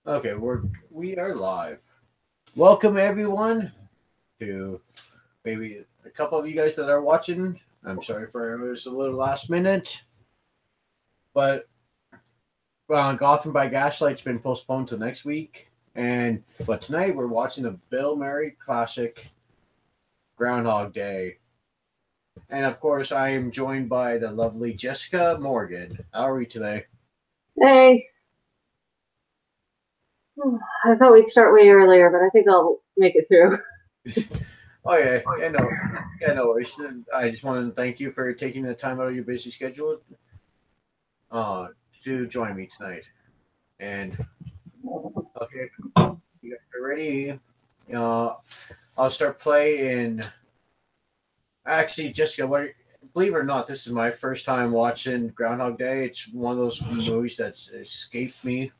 Okay, we are live. Welcome everyone to maybe a couple of you guys that are watching. I'm sorry for it was a little last minute, but Gotham by Gaslight's been postponed to next week. But tonight we're watching the Bill Murray classic Groundhog Day, and of course I am joined by the lovely Jessica Morgan. How are we today? Hey, I thought we'd start way earlier, but I think I'll make it through. Oh yeah, no worries. I just wanted to thank you for taking the time out of your busy schedule uh, to join me tonight. And okay, you guys are ready. Uh, I'll start playing. Actually, Jessica, believe it or not, this is my first time watching Groundhog Day. It's one of those movies that's escaped me.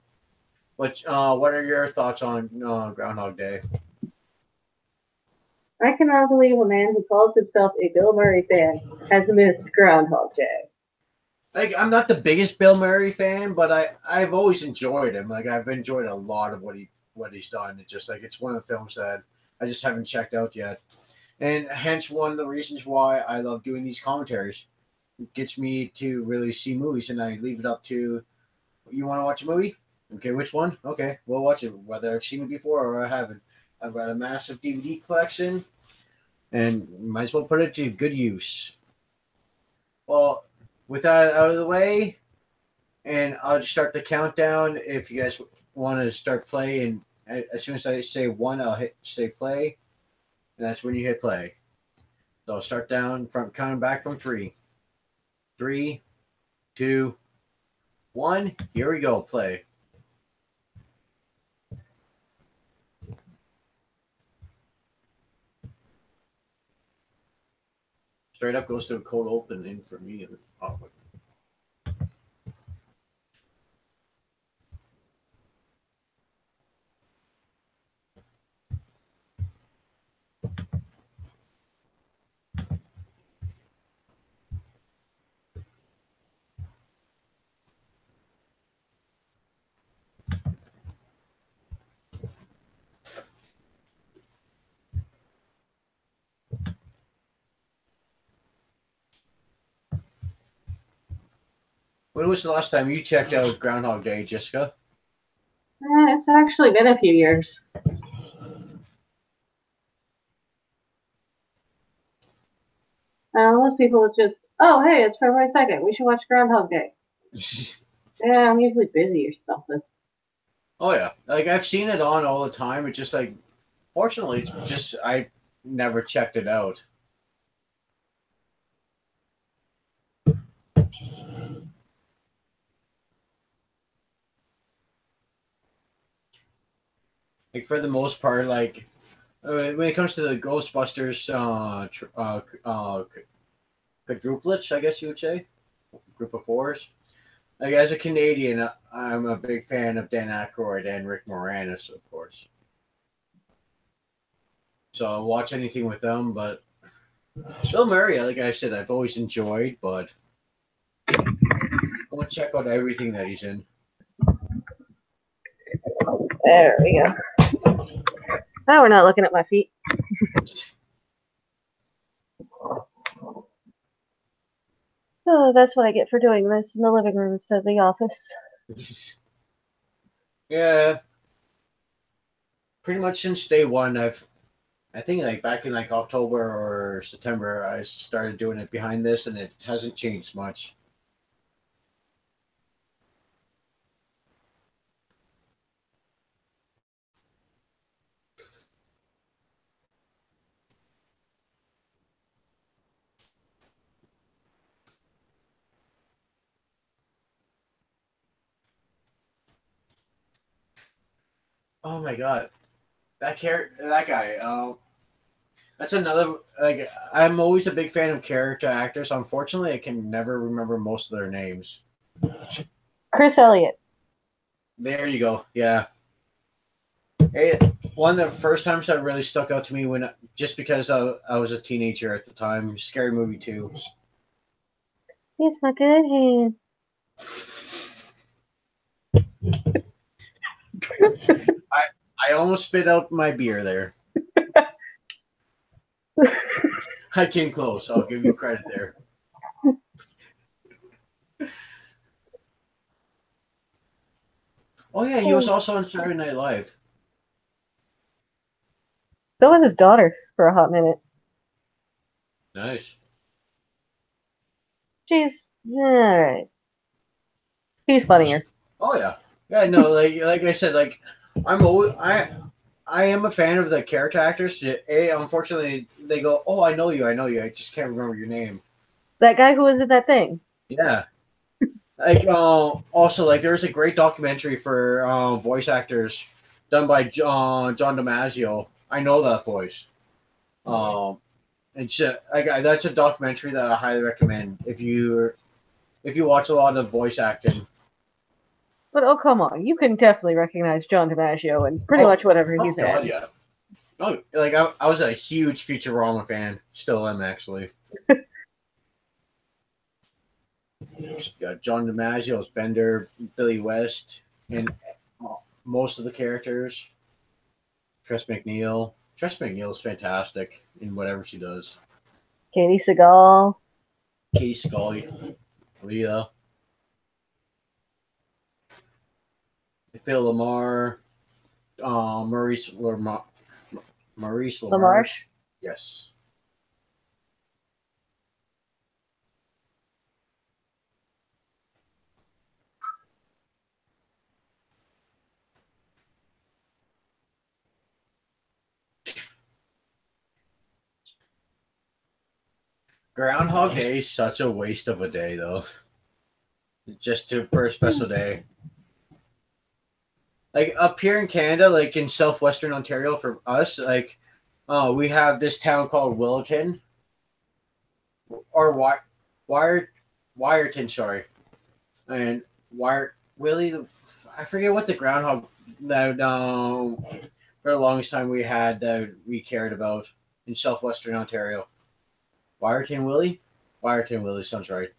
But what are your thoughts on Groundhog Day? I cannot believe a man who calls himself a Bill Murray fan has missed Groundhog Day. Like, I'm not the biggest Bill Murray fan, but I've always enjoyed him. Like, I've enjoyed a lot of what he's done. It's just like it's one of the films that I just haven't checked out yet, and hence one of the reasons why I love doing these commentaries. It gets me to really see movies, and I leave it up to you. Want to watch a movie? Okay, which one? Okay, we'll watch it, whether I've seen it before or I haven't. I've got a massive DVD collection, and might as well put it to good use. Well, with that out of the way, and I'll just start the countdown. If you guys want to start play, and as soon as I say one, I'll hit say play, and that's when you hit play. So I'll start down from counting back from three. Three, two, one. Here we go. Play. Straight up goes to a cold opening for me. Oh, when was the last time you checked out Groundhog Day, Jessica? It's actually been a few years. Most people it's just, oh, hey, it's February 2nd. We should watch Groundhog Day. Yeah, I'm usually busy or something. Oh yeah, like I've seen it on all the time. It's just like, fortunately, it's just I never checked it out. Like for the most part, like when it comes to the Ghostbusters quadruplets, I guess you would say, group of fours. Like as a Canadian, I'm a big fan of Dan Aykroyd and Rick Moranis, of course. So I'll watch anything with them. But Bill Murray, like I said, I've always enjoyed, but I want to check out everything that he's in. There we go. Now we're not looking at my feet. Oh, that's what I get for doing this in the living room instead of the office. Yeah, pretty much since day one, I think like back in like October or September, I started doing it behind this, and it hasn't changed much. Oh my god, that guy. That's another like I'm always a big fan of character actors. Unfortunately, I can never remember most of their names. Chris Elliott. There you go. Yeah. Hey, one of the first times that really stuck out to me when just because I was a teenager at the time. Scary Movie 2. He's my good hand. I almost spit out my beer there. I came close. I'll give you credit there. Oh yeah, he was also on Saturday Night Live. So was his daughter for a hot minute. Nice. She's alright. He's funnier. Oh yeah, yeah. No, like I said, like I am a fan of the character actors. Unfortunately, they go, "Oh, I know you, I know you. I just can't remember your name." That guy who was in that thing. Yeah. Like also like there's a great documentary for voice actors done by John Damasio. I know that voice. And that's a documentary that I highly recommend if you watch a lot of voice acting. But oh, come on. You can definitely recognize John DiMaggio and pretty much whatever Oh he's God, in. yeah. Oh, like I was a huge Futurama fan. Still am actually. Got John DiMaggio as Bender, Billy West, and most of the characters. Tress McNeil. Tress McNeil is fantastic in whatever she does. Katie Seagal. Katie Scully, Leah, Phil Lamar, Maurice LaMarche. Yes. Groundhog Day is such a waste of a day, though. For a special day. Like up here in Canada, like in southwestern Ontario, for us, like we have this town called Williton or Wyerton, sorry, and really, I forget what the groundhog that for the longest time we had that we cared about in southwestern Ontario. Wyerton Willie? Wyerton Willie sounds right.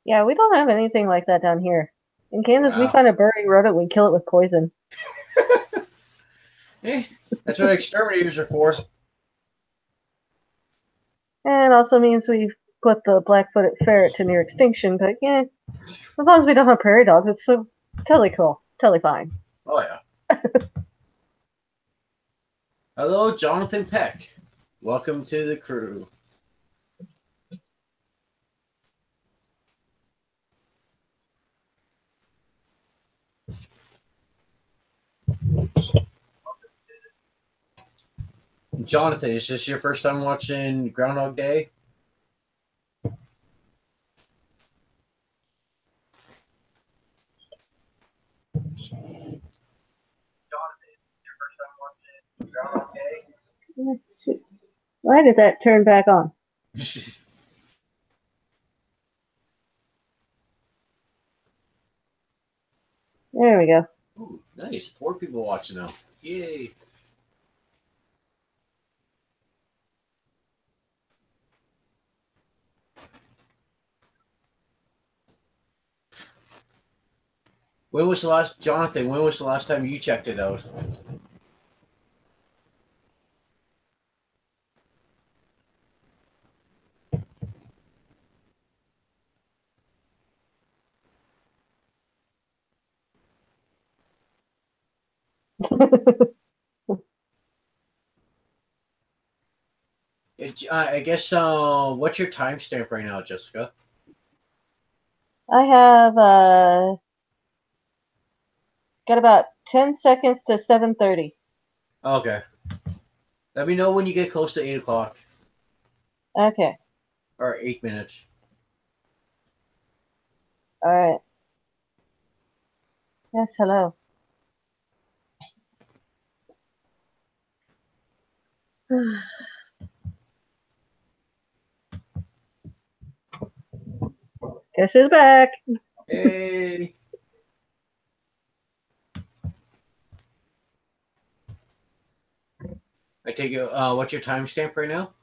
Yeah, we don't have anything like that down here. In Kansas, we Wow. find a burrowing rodent, we kill it with poison. That's what exterminators are for. And it also means we put the black-footed ferret to near extinction, but yeah, as long as we don't have prairie dogs, it's so totally cool. Totally fine. Oh, yeah. Hello, Jonathan Peck. Welcome to the crew. Jonathan, is this your first time watching Groundhog Day? Why did that turn back on? There we go. Ooh, nice. 4 people watching now. Yay. Jonathan, when was the last time you checked it out? I guess, what's your timestamp right now, Jessica? I have got about 10 seconds to 7:30. Okay. Let me know when you get close to 8 o'clock. Okay. Or 8 minutes. All right. Yes, hello. Guess who's back? Hey. I take it, what's your timestamp right now?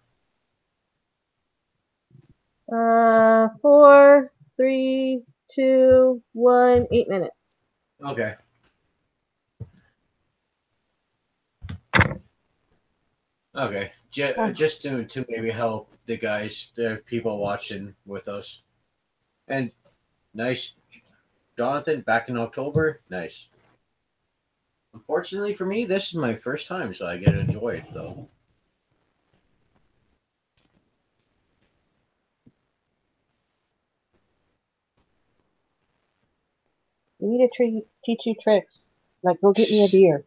4, 3, 2, 1, 8 minutes. Okay. Okay. Just to maybe help the people watching with us. And nice, Jonathan, back in October. Nice. Unfortunately for me, this is my first time, so I get to enjoy it though. We need to teach you tricks. Like, go get me a beer.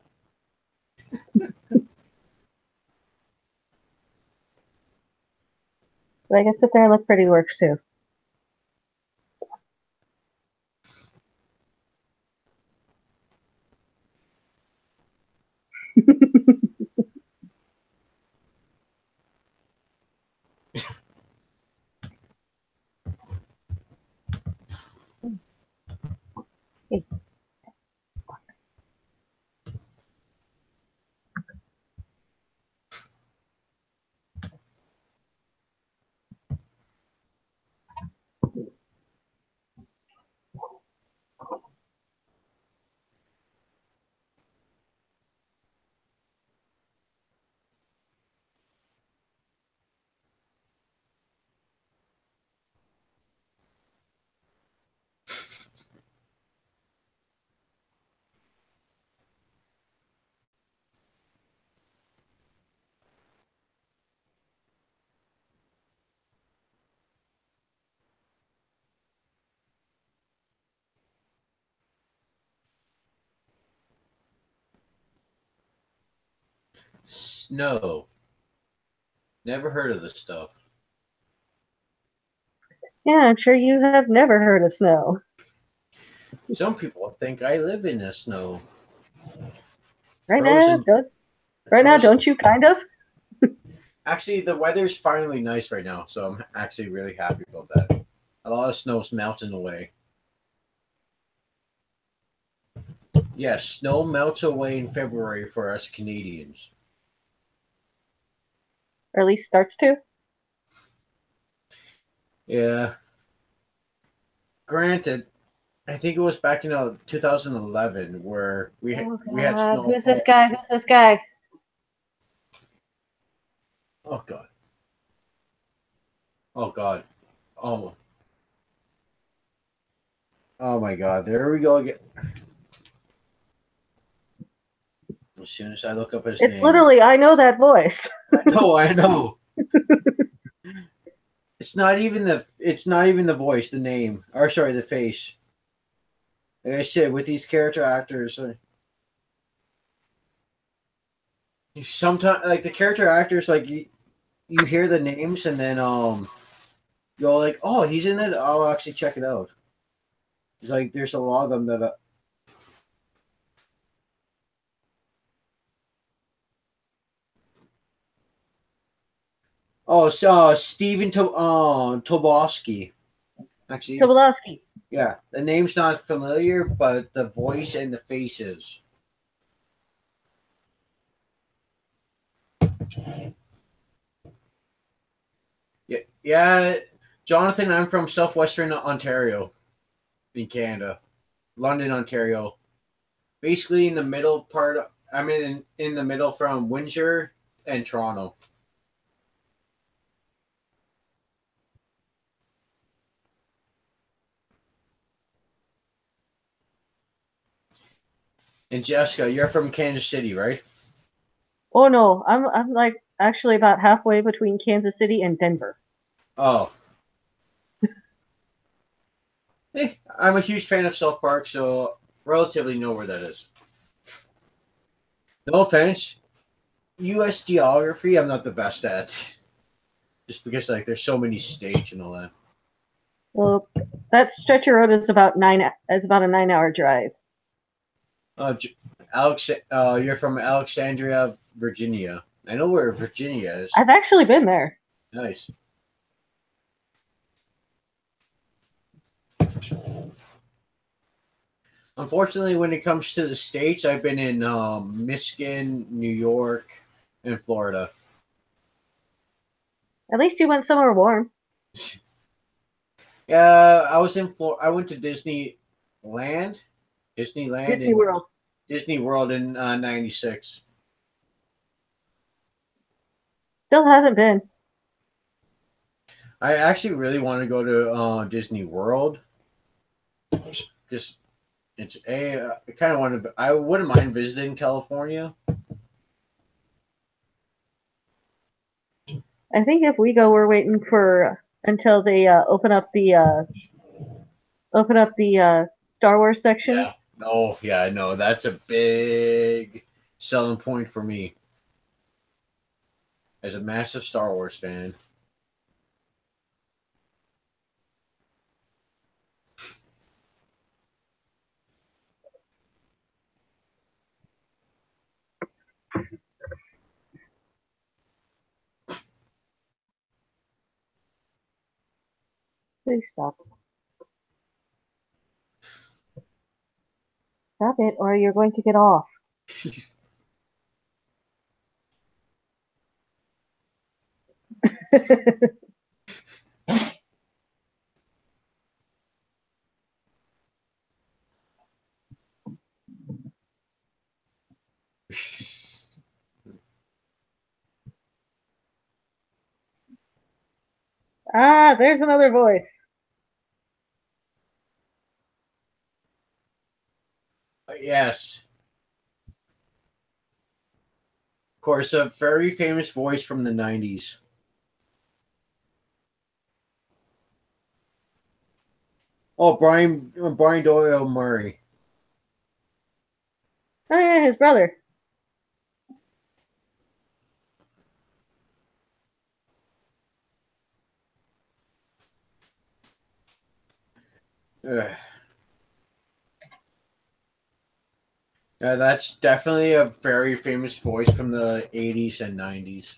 But I can sit there and look pretty works too. Hey. Snow. Never heard of this stuff. Yeah, I'm sure you have never heard of snow. Some people think I live in the snow. Right now, Frozen. don't you kind of? Actually, the weather's finally nice right now, so I'm actually really happy about that. A lot of snow's melting away. Yes, snow melts away in February for us Canadians. Or at least starts to. Yeah. Granted, I think it was back in 2011 where Oh we had God, who's this snowfall. guy? Who's this guy? Oh god. Oh god. Oh. Oh my god. There we go again. As soon as I look up his It's name, literally, I know that voice. I know. I know. It's not even the voice, the name, or sorry, the face. Like I said, with these character actors, sometimes like the character actors, like you hear the names and then you're like, oh, he's in it. I'll actually check it out. It's like there's a lot of them that. Oh, so Steven Tobolsky. Actually, Tobolowsky. yeah, the name's not familiar, but the voice and the face is. Yeah, yeah, Jonathan. I'm from southwestern Ontario, in Canada, London, Ontario. Basically, in the middle part. I'm in the middle from Windsor and Toronto. And Jessica, you're from Kansas City, right? Oh no, I'm like actually about halfway between Kansas City and Denver. Oh, I'm a huge fan of South Park, so relatively know where that is. No offense, U.S. geography, I'm not the best at, just because like there's so many states and all that. Well, that stretch of road is about a 9-hour drive. J- Alex, you're from Alexandria, Virginia. I know where Virginia is. I've actually been there. Nice. Unfortunately, when it comes to the states, I've been in Michigan, New York, and Florida. At least you went somewhere warm. Yeah, I was in Florida. I went to Disneyland, Disneyland Disney in World. Disney World in '96. Still hasn't been. I actually really want to go to Disney World. Just it's a I kind of want to. I wouldn't mind visiting California. I think if we go, we're waiting for until they open up the Star Wars Yeah. sections. Oh yeah, I know that's a big selling point for me as a massive Star Wars fan. Please stop. Stop it, or you're going to get off. Ah, there's another voice. Yes, of course, a very famous voice from the '90s. Oh, Brian Doyle Murray. Oh yeah, his brother. Ugh. Yeah, that's definitely a very famous voice from the '80s and '90s.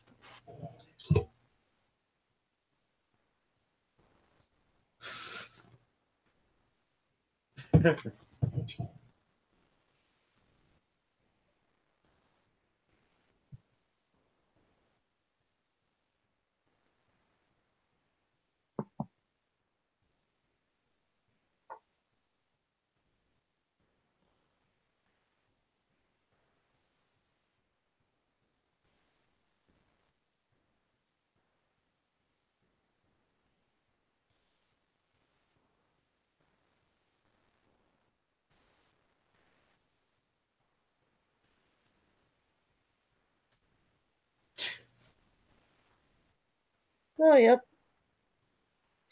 Oh yep.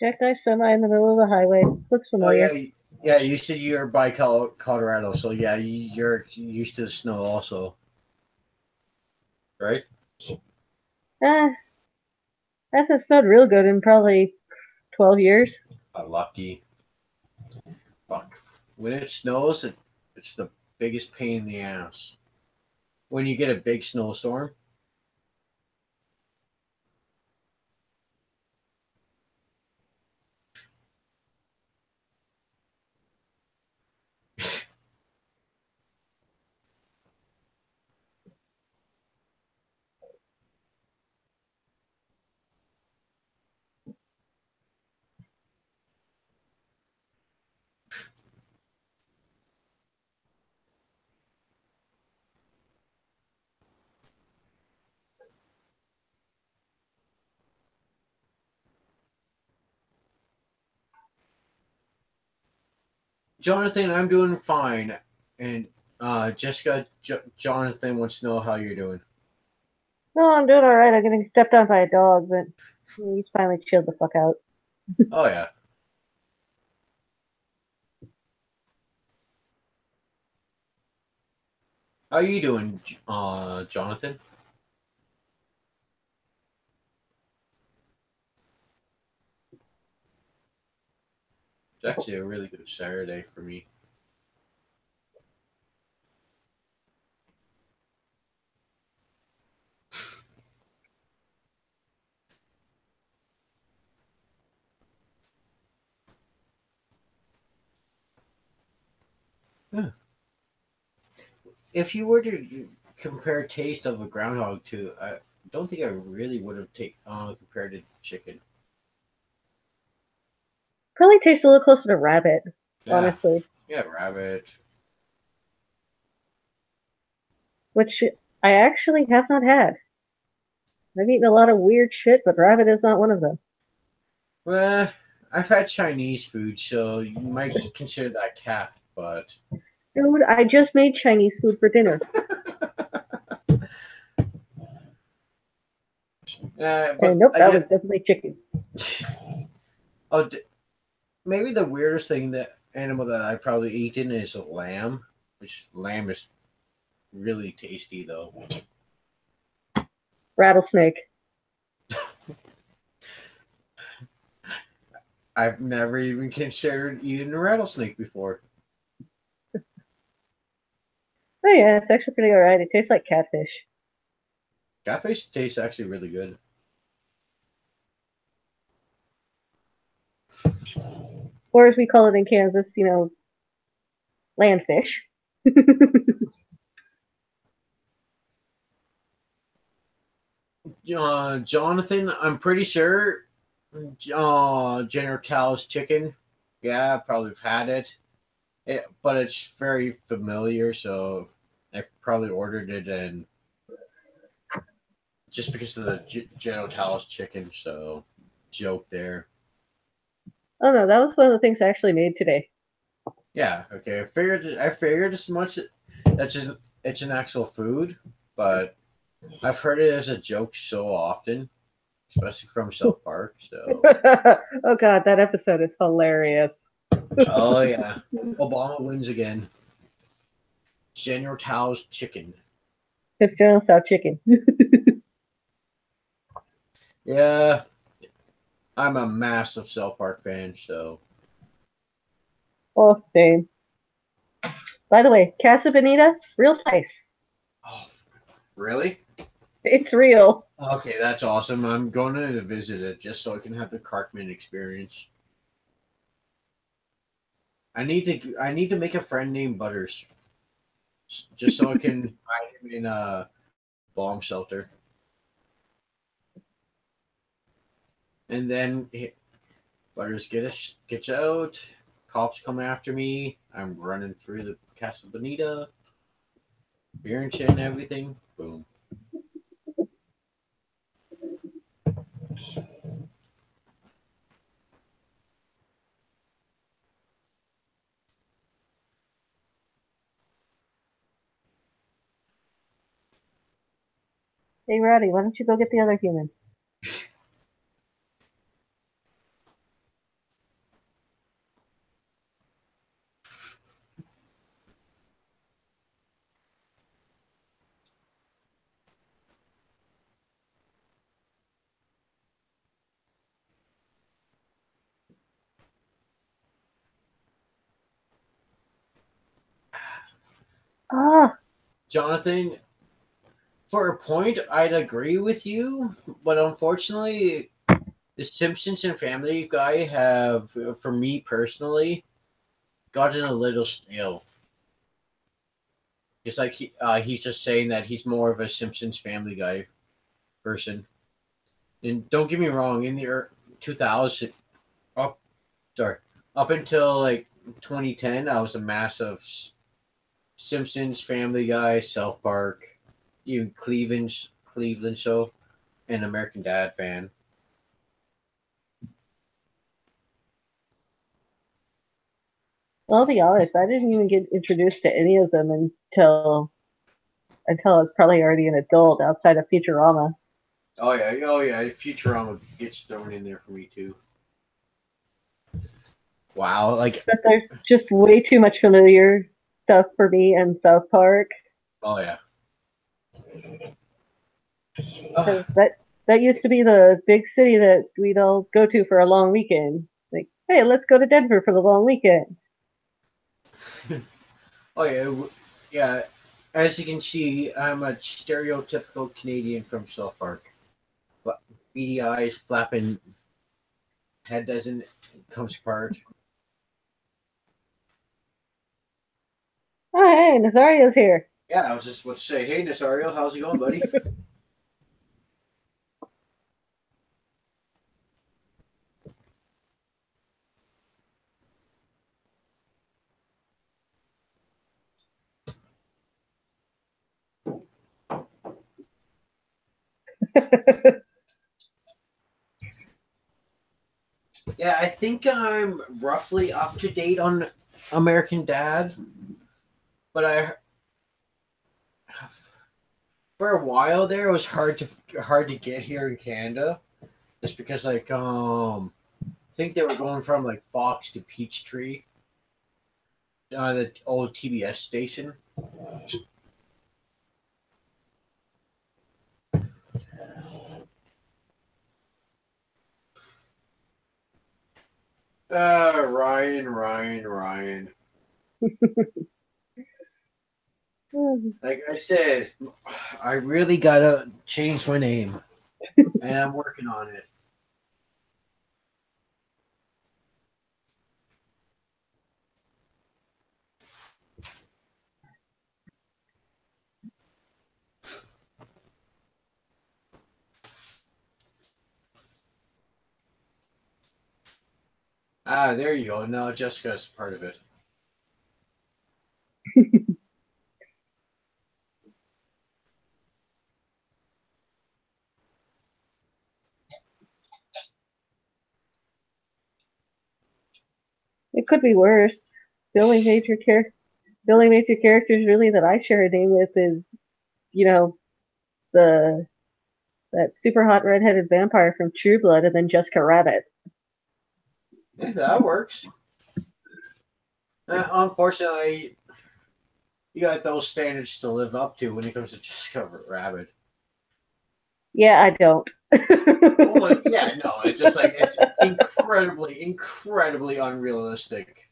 Jackknife semi in the middle of the highway. Looks Oh familiar. yeah, yeah. You said you're by Colorado, so yeah, you're used to the snow also, right? Ah, hasn't snowed real good in probably 12 years. Lucky. Fuck. When it snows, it's the biggest pain in the ass. When you get a big snowstorm. Jonathan, I'm doing fine, and Jonathan wants to know how you're doing. No, I'm doing alright. I'm getting stepped on by a dog, but he's finally chilled the fuck out. Oh yeah. How are you doing, Jonathan? It's actually a really good Saturday for me. Yeah. If you were to compare taste of a groundhog to, I don't think I really would have compared it to chicken. Probably tastes a little closer to rabbit, Yeah, honestly. yeah, rabbit. Which I actually have not had. I've eaten a lot of weird shit, but rabbit is not one of them. Well, I've had Chinese food, so you might consider that cat, but Dude, I just made Chinese food for dinner. And but nope, I that was get. definitely chicken. Oh, maybe the weirdest thing that animal that I probably eaten is a lamb, which lamb is really tasty though. Rattlesnake. I've never even considered eating a rattlesnake before. Oh yeah, it's actually pretty alright. It tastes like catfish. Catfish tastes actually really good. Or as we call it in Kansas, landfish. Jonathan, I'm pretty sure. General Tao's chicken. Yeah, probably have had it. But it's very familiar, so I probably ordered it and just because of the General Tao's chicken. So joke there. Oh no, that was one of the things I actually made today. Yeah, okay. I figured as much. That's just it's an actual food, but I've heard it as a joke so often, especially from South Park. So, Oh god, that episode is hilarious. oh yeah, Obama wins again. General Tao's chicken. It's General Tso chicken. Yeah, I'm a massive South Park fan. So, Oh, same. By the way, Casa Bonita, real place. oh, really? It's real. Okay, that's awesome. I'm going to visit it just so I can have the Cartman experience. I need to make a friend named Butters, just so I can hide him in a bomb shelter. And then Butters gets out. Cops come after me. I'm running through the Casa Bonita, beer and shit and everything. Boom. Hey, Roddy, why don't you go get the other human? Ah, Jonathan, for a point, I'd agree with you, but unfortunately, the Simpsons and Family Guy have, for me personally, gotten a little stale. It's like he's just saying that he's more of a Simpsons Family Guy person. And don't get me wrong, in the 2000s, up sorry, up until like 2010, I was a massive Simpsons, Family Guy, South Park, even Cleveland Show, and American Dad fan. well, I'll be honest, I didn't even get introduced to any of them until I was probably already an adult outside of Futurama. Oh yeah. Futurama gets thrown in there for me too. Wow, like But there's just way too much familiar stuff for me in South Park. oh yeah. Because that used to be the big city that we'd all go to for a long weekend. Like, hey, let's go to Denver for the long weekend. Oh yeah, yeah. As you can see, I'm a stereotypical Canadian from South Park. But beady eyes, flapping head doesn't comes apart. Oh, hey, Nazario's here. Yeah, I was just about to say, hey Nasario, how's it going, buddy? Yeah, I think I'm roughly up to date on American Dad, but I for a while there it was hard to get here in Canada, just because I think they were going from like Fox to Peachtree, the old TBS station. Ryan. Like I said, I really gotta change my name, and I'm working on it. Ah, there you go. Now Jessica's part of it. It could be worse. The only major char- the only major characters really that I share a name with is, you know, the that super hot redheaded vampire from True Blood, and then Jessica Rabbit. Yeah, that works. Unfortunately, you got those standards to live up to when it comes to Jessica Rabbit. Yeah, I don't. Well, yeah, no, it's just like it's incredibly unrealistic.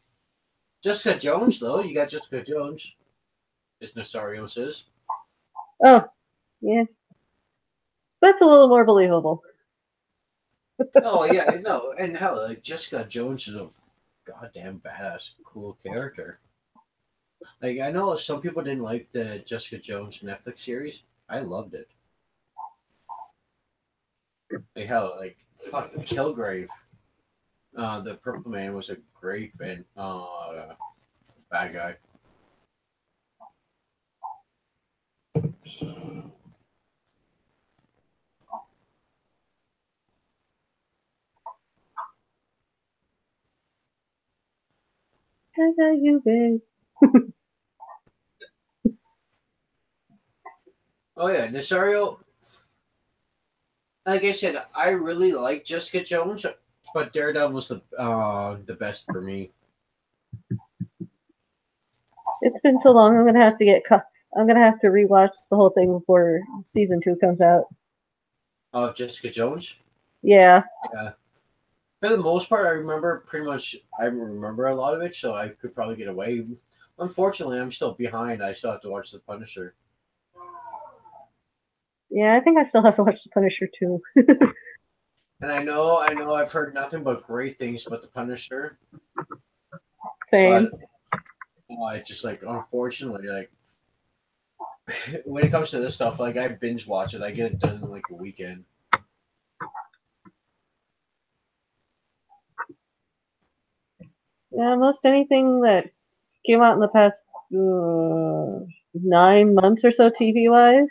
Jessica Jones, though, you got Jessica Jones, as Nasario says. Oh, yeah, that's a little more believable. Oh yeah, no, and hell, like Jessica Jones is a goddamn badass, cool character. Like I know some people didn't like the Jessica Jones Netflix series. I loved it. Like hell, like fucking Kilgrave, the Purple Man was a great bad guy. I got you, babe. Oh yeah, Nasario. Like I said, I really like Jessica Jones, but Daredevil was the best for me. It's been so long. I'm gonna have to rewatch the whole thing before season 2 comes out. Of Jessica Jones. Yeah, Yeah. For the most part, I remember pretty much. I remember a lot of it, so I could probably get away. Unfortunately, I'm still behind. I still have to watch The Punisher. yeah. I think I still have to watch The Punisher too. And I know, I've heard nothing but great things about The Punisher, Same. but I just like, unfortunately, like when it comes to this stuff, like I binge watch it. I get it done in like a weekend. Yeah, most anything that came out in the past 9 months or so, TV wise,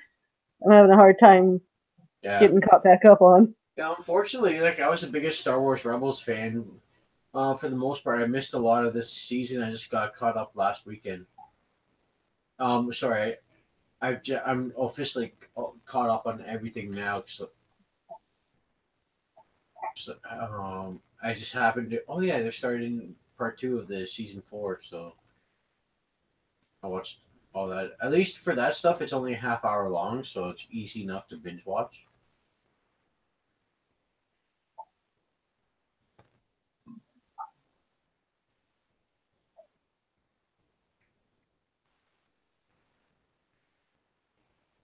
I'm having a hard time Yeah. getting caught back up on. Yeah, unfortunately, like I was the biggest Star Wars Rebels fan. For the most part, I missed a lot of this season. I just got caught up last weekend. Sorry, I'm officially caught up on everything now. I just happened to. Oh yeah, they're starting part 2 of the season 4, so I watched all that. At least for that stuff, it's only a half hour long, so it's easy enough to binge watch.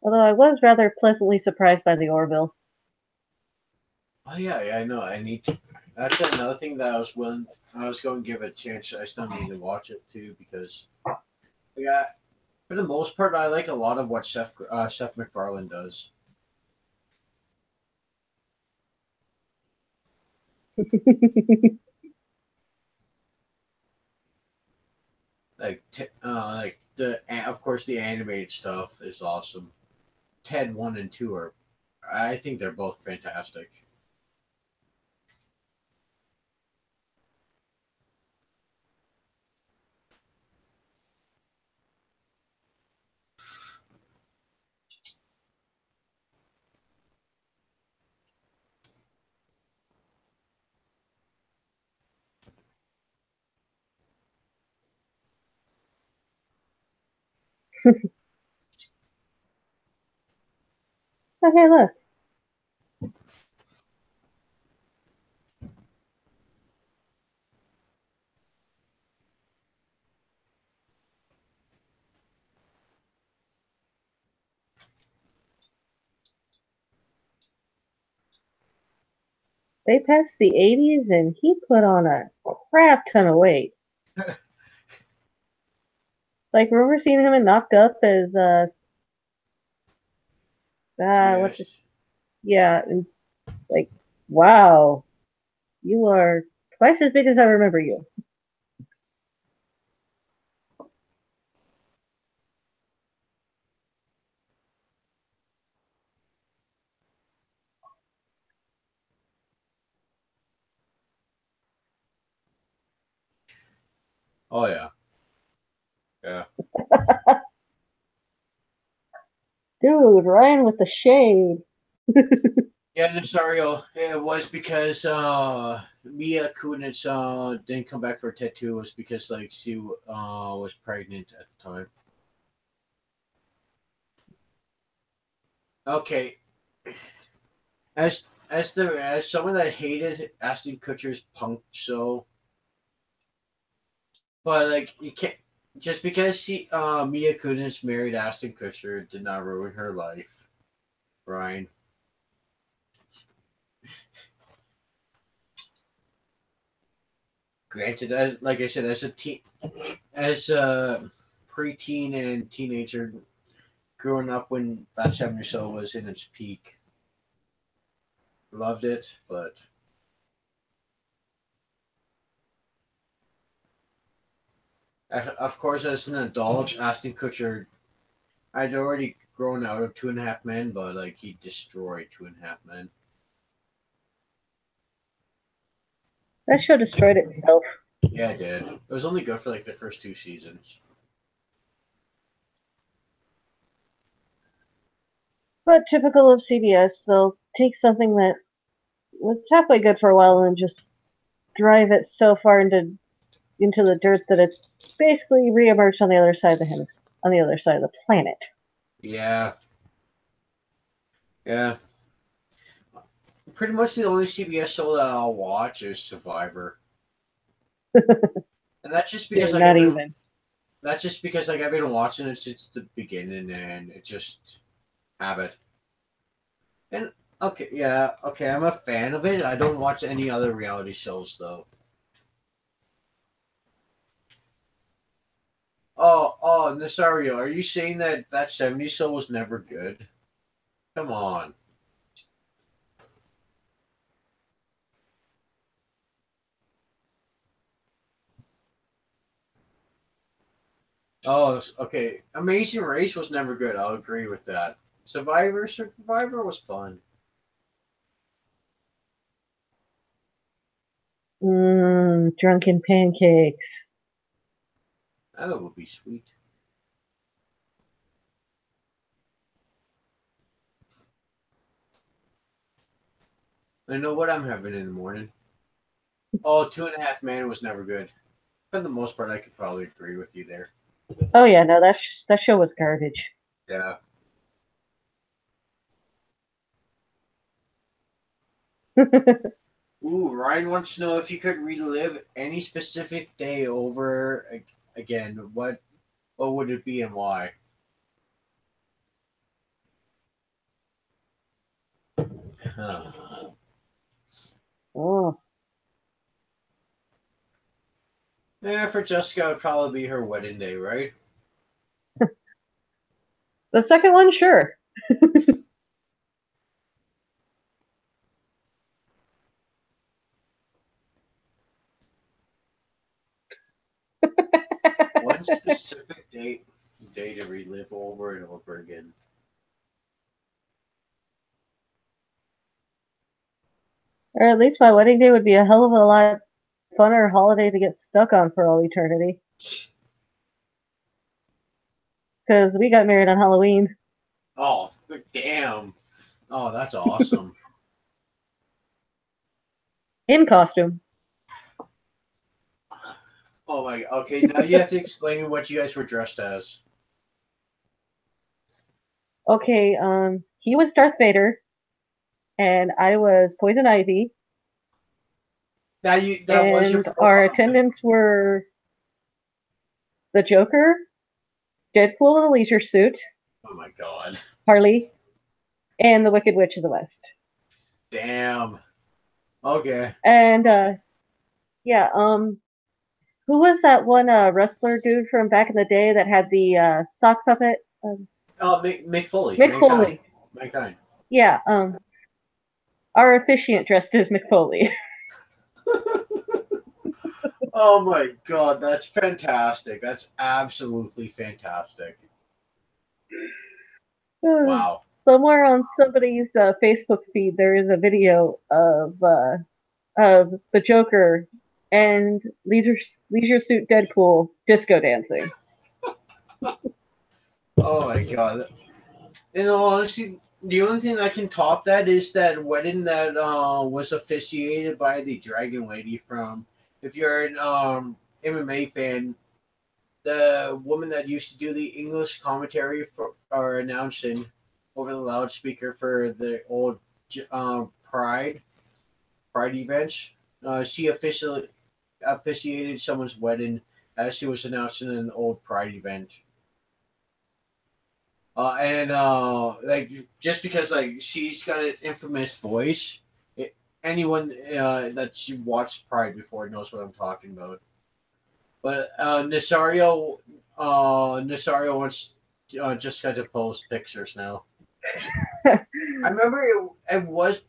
Although I was rather pleasantly surprised by the Orville. Oh yeah, I know. I need to. That's another thing that I was going to give it a chance. I still need to watch it too because yeah, for the most part, I like a lot of what Seth MacFarlane does. Like of course the animated stuff is awesome. Ted 1 and 2 are I think they're both fantastic. Oh, hey, look. They passed the 80s and he put on a crap ton of weight. Like, remember seeing him in Knocked Up as, what's Yes. his, yeah, and like, wow, you are twice as big as I remember you. Oh yeah. Yeah. Dude, Ryan with the shade. Yeah, Nasario. It was because Mia Kunis didn't come back for a tattoo. It was because like she was pregnant at the time. Okay, as someone that hated Ashton Kutcher's punk show, but like you can't just because Mia Kunis married Ashton Kutcher did not ruin her life, Brian. Granted, as like I said, as a preteen and teenager growing up when that 70 show was in its peak, loved it, but of course, as an adult, Ashton Kutcher, I'd already grown out of Two and a Half Men, but like he destroyed Two and a Half Men. That show destroyed itself. Yeah, it did. It was only good for like the first two seasons. But typical of CBS, they'll take something that was halfway good for a while and just drive it so far into the dirt that it's basically reemerged on the other side of on the other side of the planet. Yeah, yeah. Pretty much the only CBS show that I'll watch is Survivor, and that's just Yeah, because like not even. I've been watching it since the beginning, and it's just habit. And okay, yeah, okay, I'm a fan of it. I don't watch any other reality shows though. Oh, Nasario, are you saying that that 70s show was never good? Come on. Oh, okay. Amazing Race was never good. I'll agree with that. Survivor was fun. Drunken pancakes. That would be sweet. I know what I'm having in the morning. Oh, Two and a Half Men was never good. For the most part, I could probably agree with you there. Oh yeah, no, that show was garbage. Yeah. Ooh, Ryan wants to know if you could relive any specific day over again. What would it be and why? Huh. Oh, Yeah, for Jessica, it'd probably be her wedding day, right? the second one, sure. One specific day to relive over and over again. Or at least my wedding day would be a hell of a lot funner holiday to get stuck on for all eternity. Because we got married on Halloween. Oh, damn. Oh, that's awesome. In costume. Oh my. Okay, now you have to explain what you guys were dressed as. Okay, he was Darth Vader, and I was Poison Ivy, That was your and our profile pic. attendants were the Joker, Deadpool in a leisure suit, Oh my god. Harley, and the Wicked Witch of the West. Damn. Okay. And yeah, who was that one wrestler dude from back in the day that had the sock puppet? Oh, Mick Foley, Mick mankind, Foley. mankind. Yeah, our officiant dressed as Mick Foley. Oh my god, that's fantastic. That's absolutely fantastic. Wow. Somewhere on somebody's Facebook feed, there is a video of the Joker and Leisure Suit Deadpool disco dancing. Oh my god. In all honesty, the only thing that can top that is that wedding that was officiated by the Dragon Lady from. If you're an MMA fan, the woman that used to do the English commentary for or announcing over the loudspeaker for the old Pride events. She officially officiated someone's wedding as she was announcing an old Pride event. And like just because like she's got an infamous voice, it, anyone that you watched Pride before knows what I'm talking about. But Nasario wants just got to post pictures now. I remember it was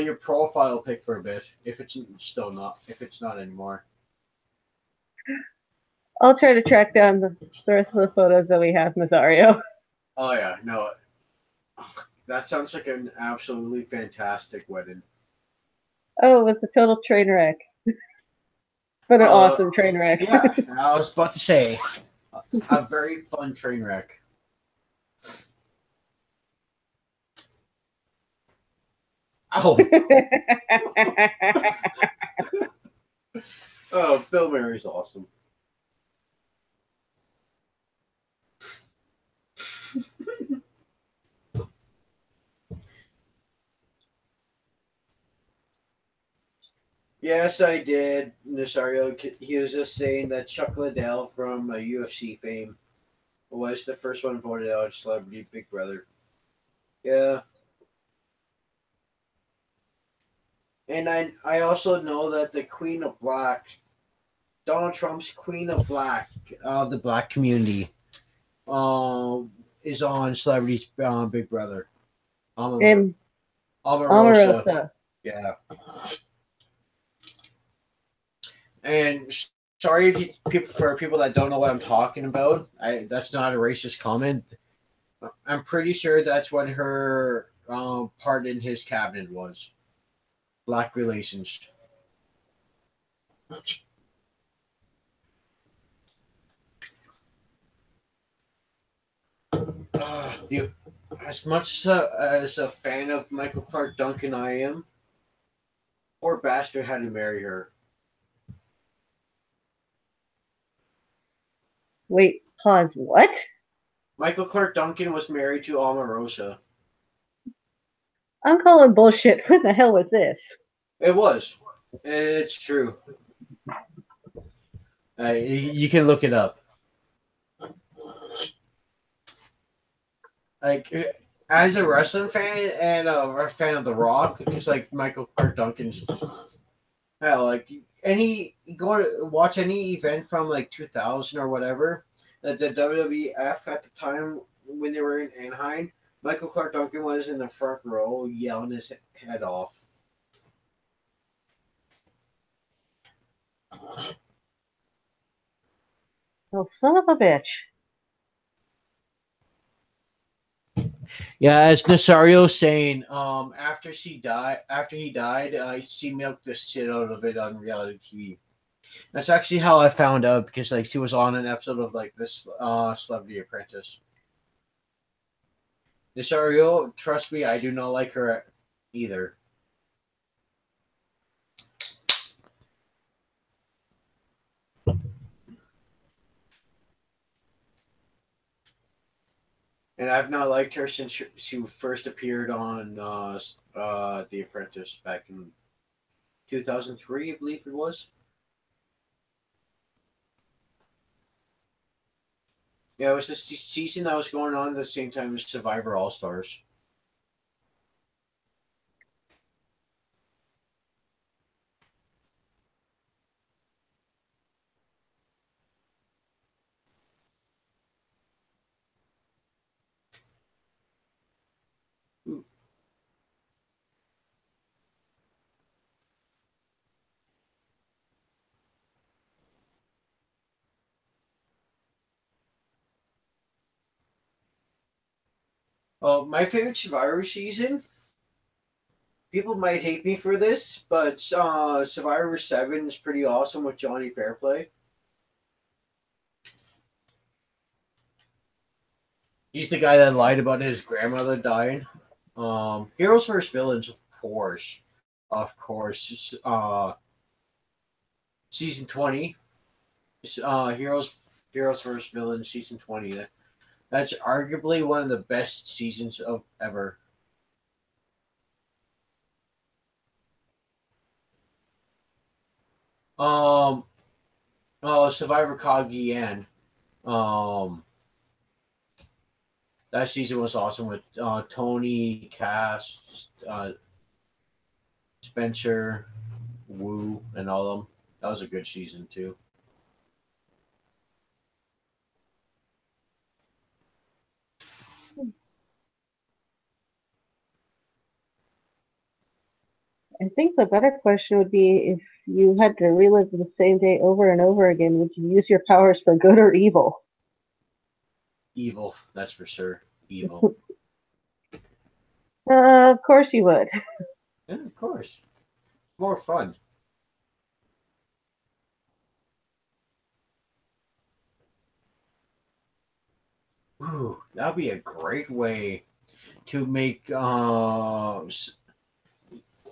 your profile pic for a bit. If it's still not, if it's not anymore. I'll try to track down the rest of the photos that we have, Nazario. Oh yeah, no, that sounds like an absolutely fantastic wedding. Oh, it was a total train wreck. But an Uh, awesome train wreck. yeah, I was about to say a very fun train wreck. Oh, oh, Bill Murray's awesome. Yes, I did. Nasario, he was just saying that Chuck Liddell from UFC fame was the first one voted out as Celebrity Big Brother. Yeah, and I also know that the Queen of Black, Donald Trump's Queen of Black of the Black community, is on Celebrity's Big Brother. And Omarosa. Omarosa. Yeah. And sorry if you people for people that don't know what I'm talking about. That's not a racist comment. I'm pretty sure that's what her part in his cabinet was. Black relations. Dude, as much as a fan of Michael Clark Duncan I am, poor bastard had to marry her. Wait, pause. What? Michael Clark Duncan was married to Omarosa. I'm calling bullshit. What the hell was this? It was. It's true. You can look it up. Like as a wrestling fan and a fan of The Rock, because like Michael Clark Duncan's hell, like any go to watch any event from like 2000 or whatever that the WWF at the time when they were in Anaheim, Michael Clark Duncan was in the front row yelling his head off. Oh, son of a bitch. Yeah, as Nasario saying, after he died, she milked the shit out of it on reality TV. That's actually how I found out because like she was on an episode of like this Celebrity Apprentice. Nasario, trust me, I do not like her either. And I've not liked her since she first appeared on The Apprentice back in 2003, I believe it was. Yeah, it was the season that was going on at the same time as Survivor All Stars. Oh, my favorite Survivor season. People might hate me for this, but Survivor 7 is pretty awesome with Johnny Fairplay. He's the guy that lied about his grandmother dying. Heroes vs. Villains, of course. Of course. Season 20. Heroes vs. Villains, season 20. That's arguably one of the best seasons of ever. Um, Survivor Cagayan. Um, that season was awesome with Tony, Cass, Spencer, Wu, and all of them. That was a good season too. I think the better question would be if you had to relive the same day over and over again, would you use your powers for good or evil? Evil, that's for sure. Evil. Of course you would. Yeah, of course. More fun. Ooh, that'd be a great way to make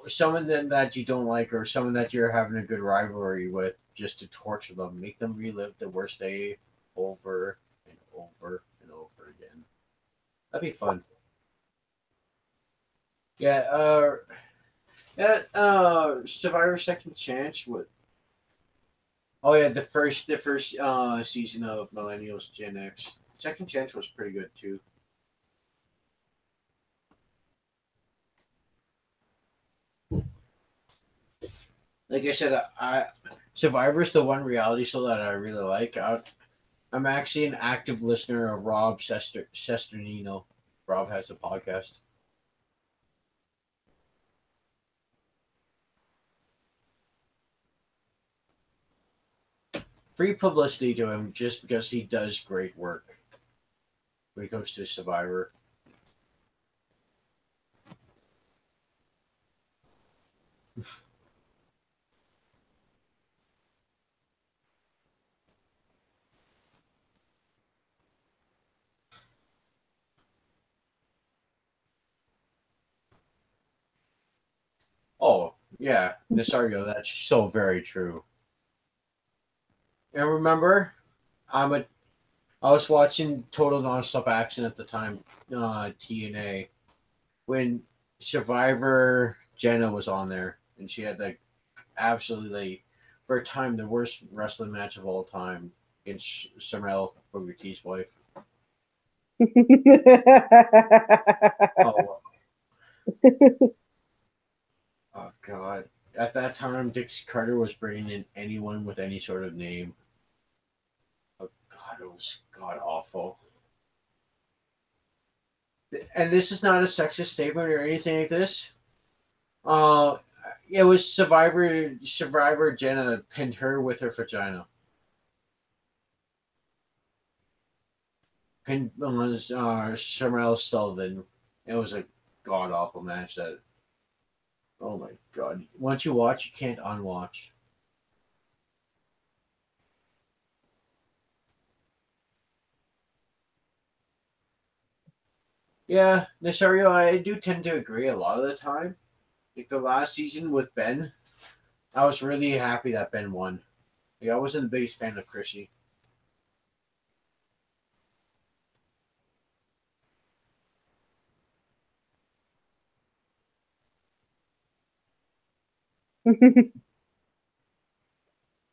someone that you don't like or someone that you're having a good rivalry with just to torture them, make them relive the worst day over and over and over again. That'd be fun. Yeah, that Survivor Second Chance would. Oh yeah, the first season of Millennials Gen X. Second Chance was pretty good too. Like I said, I Survivor's the one reality show that I really like. I'm actually an active listener of Rob Sesternino. Rob has a podcast. Free publicity to him just because he does great work when it comes to Survivor. Oh yeah, Nasario, that's so very true. And remember, I'm a I was watching Total Nonstop Action at the time, TNA, when Survivor Jenna was on there, and she had like absolutely, for a time, the worst wrestling match of all time against Sarmel Booker T's wife. Oh, oh God! At that time, Dix Carter was bringing in anyone with any sort of name. Oh God, it was god awful. And this is not a sexist statement or anything like this. Uh, it was Survivor Jenna pinned her with her vagina. Pin was Shamel Sullivan. It was a god awful match. That oh my god! Once you watch, you can't unwatch. Yeah, Nasario, I do tend to agree a lot of the time. Like the last season with Ben, I was really happy that Ben won. Like I wasn't the biggest fan of Chrissy.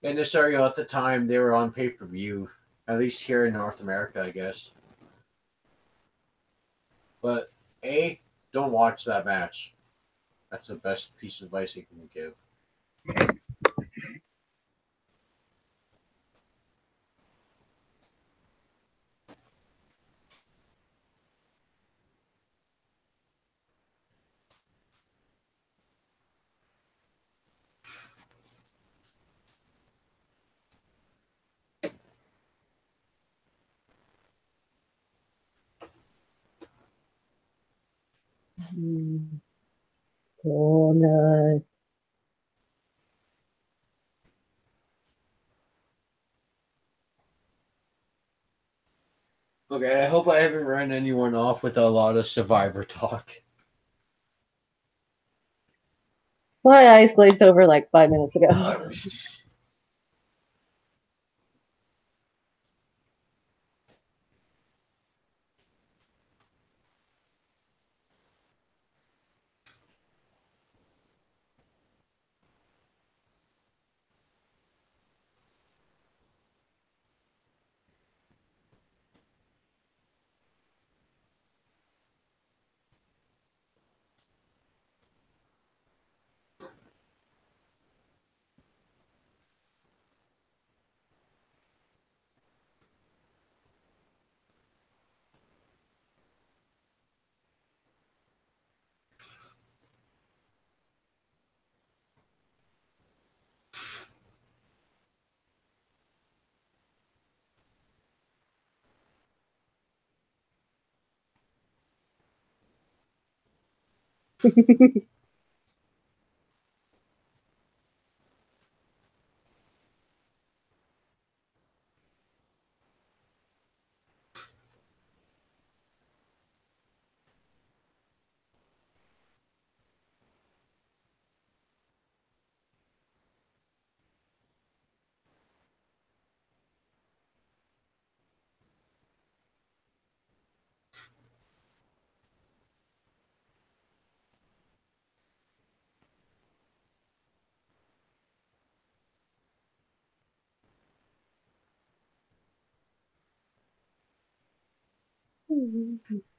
And Nasario at the time they were on pay per view, at least here in North America, I guess. But don't watch that match. That's the best piece of advice I can give. Oh, no. Okay, I hope I haven't run anyone off with a lot of Survivor talk. My eyes glazed over like 5 minutes ago.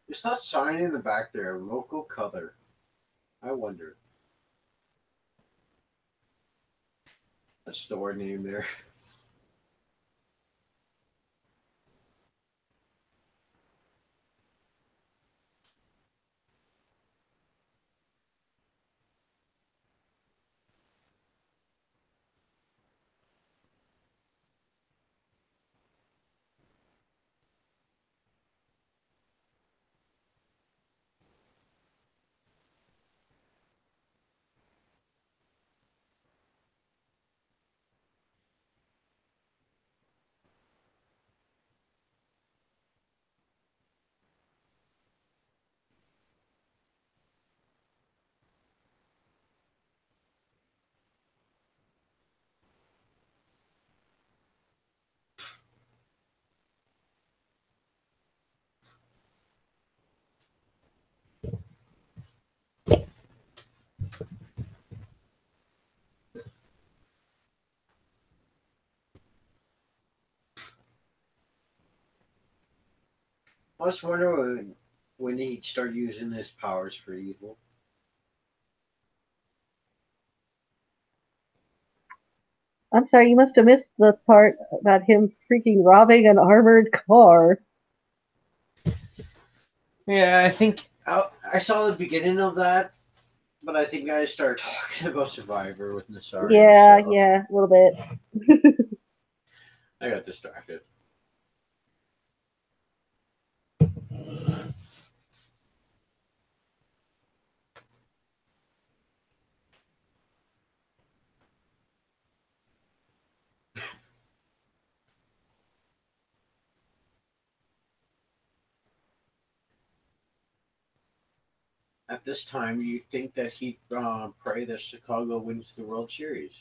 It's that sign in the back there, local color. I wonder. A store name there. I just wonder when he'd start using his powers for evil. I'm sorry, you must have missed the part about him freaking robbing an armored car. Yeah, I think I saw the beginning of that, but I think I started talking about Survivor with Nasario, so Yeah, a little bit. I got distracted. at this time, you think that he'd pray that Chicago wins the World Series.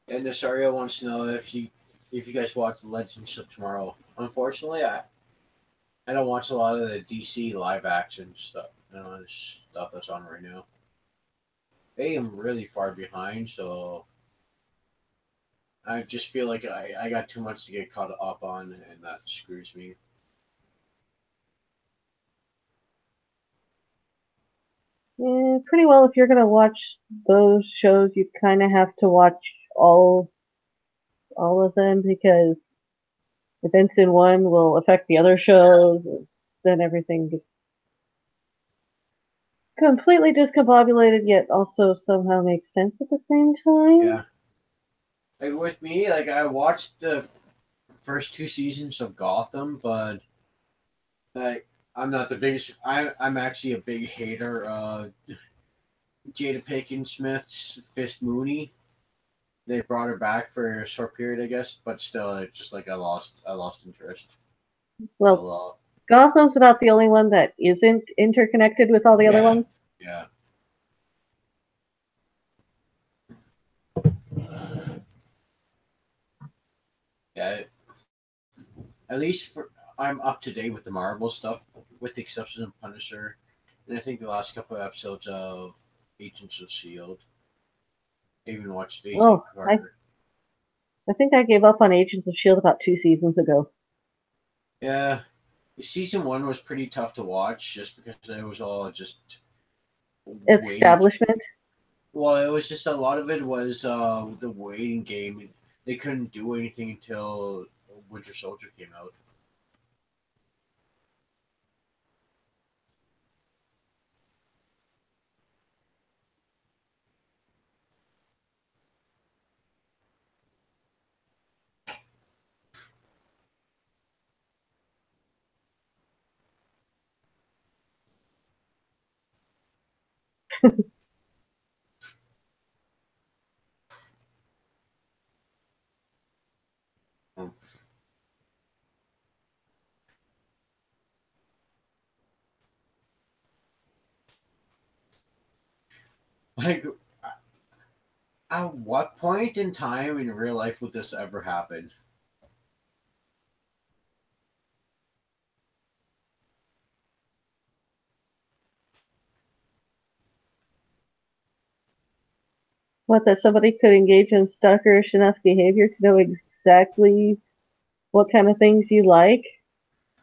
And Nasario wants to know if you guys watch Legends of Tomorrow. Unfortunately, I don't watch a lot of the DC live action stuff. Stuff that's on right now. I am really far behind, so I just feel like I got too much to get caught up on, and that screws me. Yeah, pretty well. If you're gonna watch those shows, you kind of have to watch all all of them because events in one will affect the other shows. Then everything gets completely discombobulated, yet also somehow makes sense at the same time. Yeah, like with me, like I watched the first two seasons of Gotham, but like I'm not the biggest. I'm actually a big hater. Jada Pinkett Smith's Fist Mooney. They brought her back for a short period, I guess, but still, it's just like I lost interest. A Well, lot. Gotham's about the only one that isn't interconnected with all the other Yeah, ones. yeah, yeah. At least for I'm up to date with the Marvel stuff, with the exception of Punisher, and I think the last couple of episodes of Agents of Shield. I even watched Agent Oh, Carter. I think I gave up on Agents of Shield about 2 seasons ago. Yeah, season one was pretty tough to watch just because it was all just waiting. Establishment. Well, it was just a lot of it was the waiting game. They couldn't do anything until Winter Soldier came out. Hmm. Like, at what point in time in real life would this ever happen? What, that somebody could engage in stalkerish enough behavior to know exactly what kind of things you like?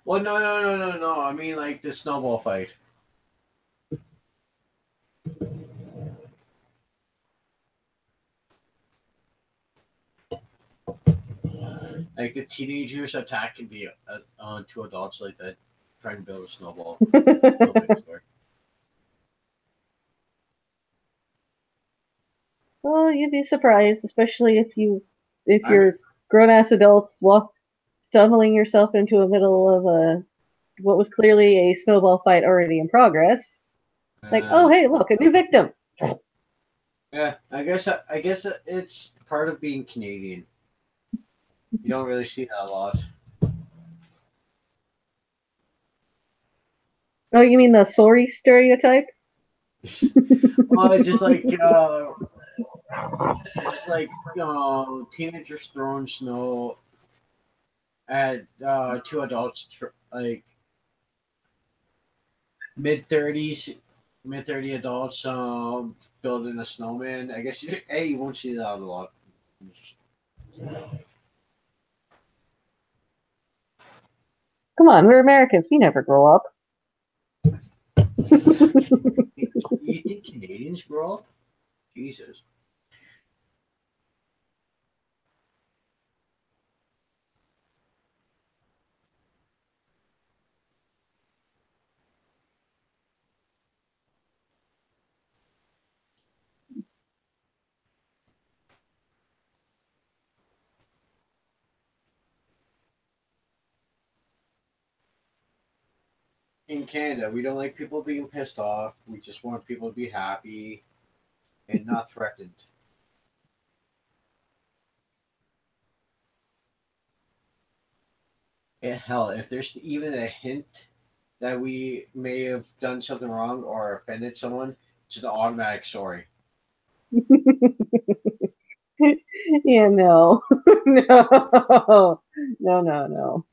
Well, no. I mean, like the snowball fight. Like the teenagers attacking the two adults like that, trying to build a snowball. Real big story. Well, you'd be surprised, especially if I'm you're grown ass adults walk stumbling yourself into the middle of a what was clearly a snowball fight already in progress. Like, oh uh, hey, look, a new victim. yeah. I guess it's part of being Canadian. You don't really see that a lot. Oh, you mean the sorry stereotype? Well, it's like teenagers throwing snow at two adults like mid thirties, mid 30 adults building a snowman. I guess you won't see that a lot. Come on, we're Americans. We never grow up. You think Canadians grow up? Jesus. in Canada, we don't like people being pissed off. We just want people to be happy and not threatened. And hell, if there's even a hint that we may have done something wrong or offended someone, it's an automatic sorry. Yeah, no. No. No, no, no.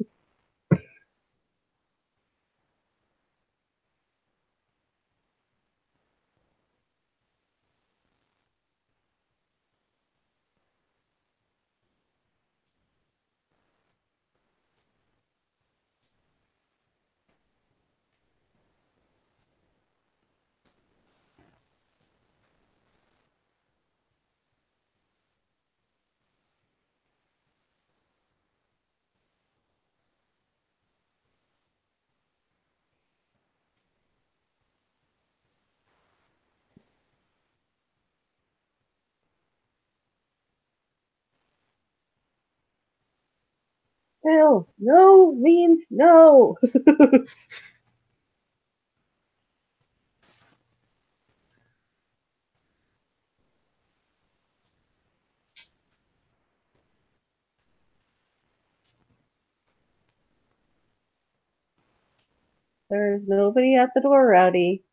Hell, no means no. There's nobody at the door, Rowdy.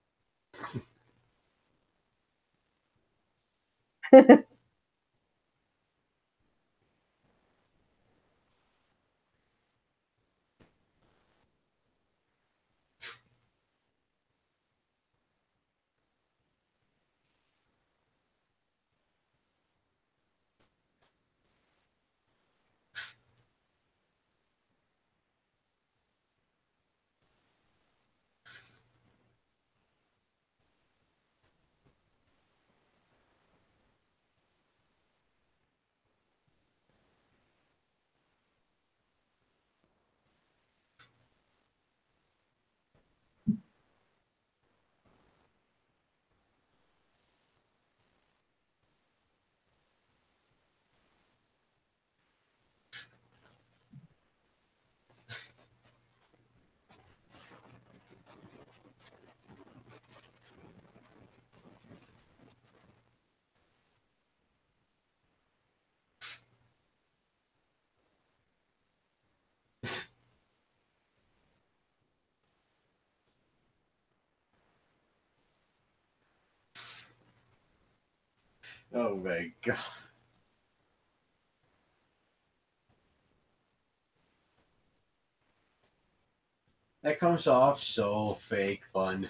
Oh my god. That comes off so fake fun.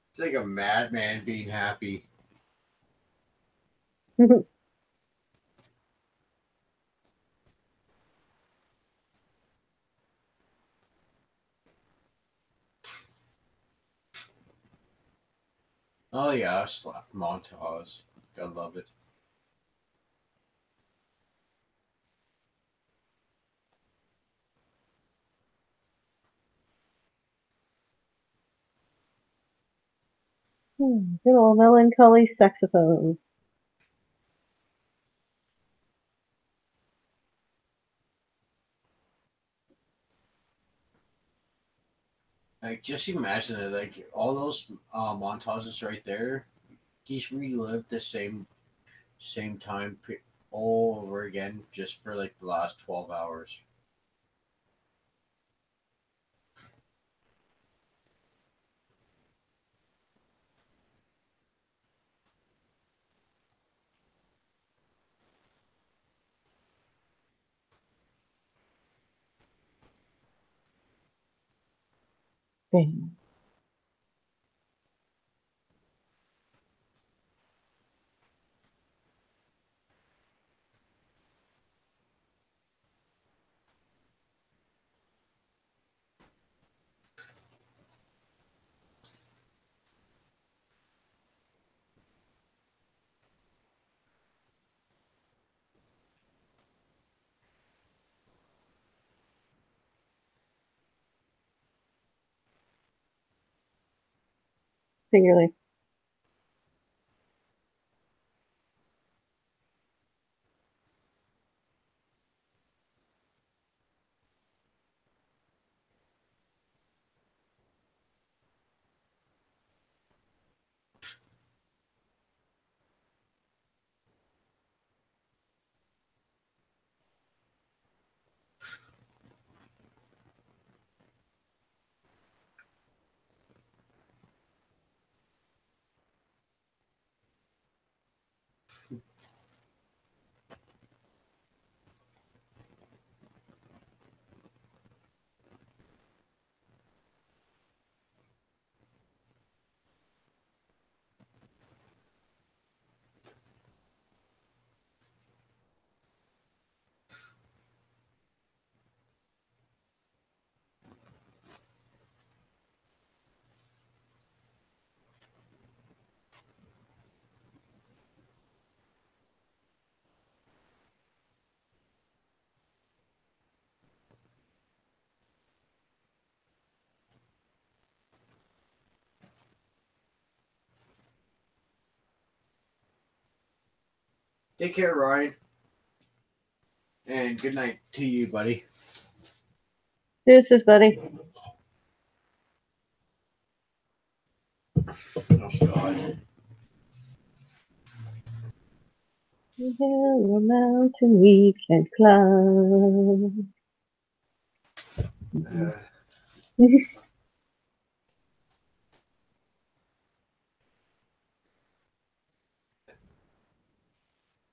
It's like a madman being happy. Oh yeah, slap montage. I love it. Good old melancholy saxophone. Like just imagine it, like all those montages right there. He's relived the same time all over again just for like the last 12 hours. Bang. Finger Take care, Ryan, and good night to you, buddy. Deuces, buddy. Oh God. Hill, a mountain we can climb. Uh,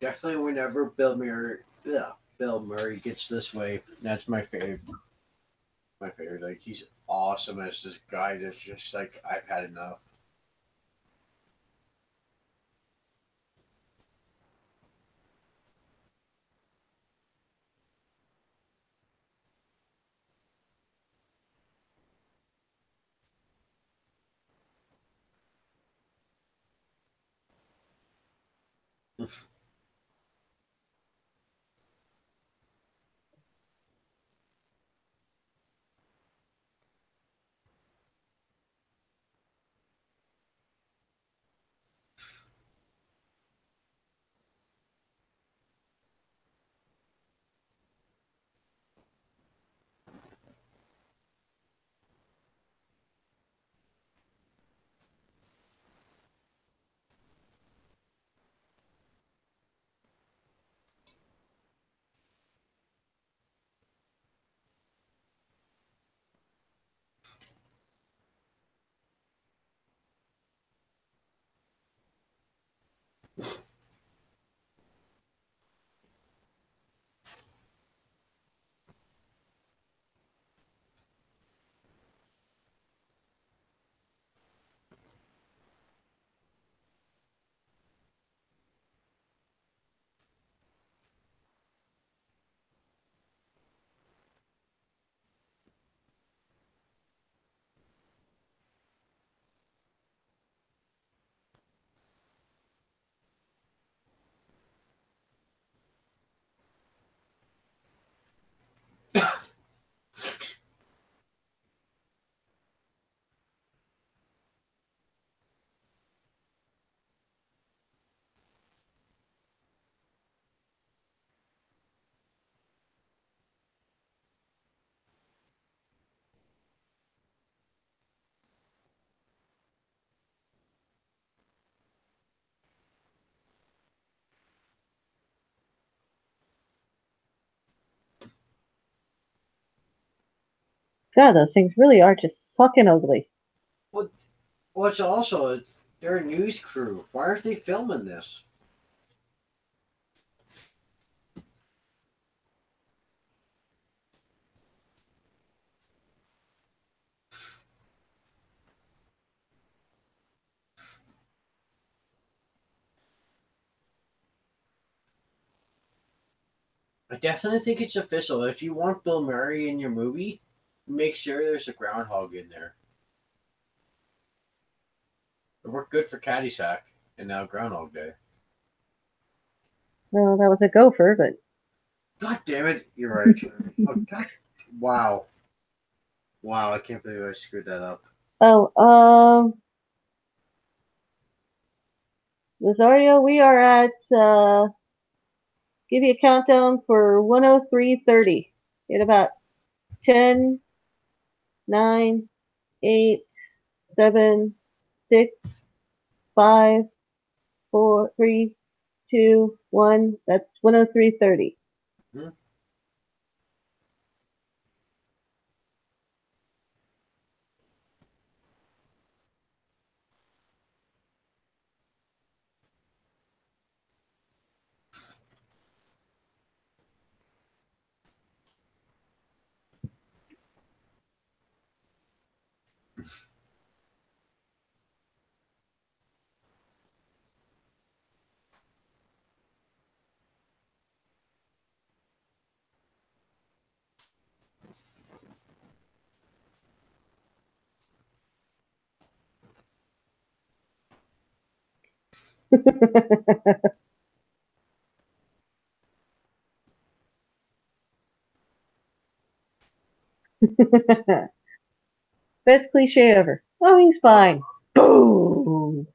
definitely, whenever Bill Murray gets this way, that's my favorite. My favorite. Like he's awesome as this guy. That's just like I've had enough. God, those things really are just fucking ugly. What? What's also they're a news crew. Why aren't they filming this? I definitely think it's official. If you want Bill Murray in your movie, make sure there's a groundhog in there. It worked good for Caddyshack and now Groundhog Day. Well, that was a gopher, but God damn it, you're right. Oh God, wow, wow! I can't believe I screwed that up. oh, Rosario, we are at give you a countdown for 103:30 in about 10, 9, 8, 7, 6, 5, 4, 3, 2, 1. That's 103:30. Hmm? Best cliche ever. Oh, he's fine. Boom.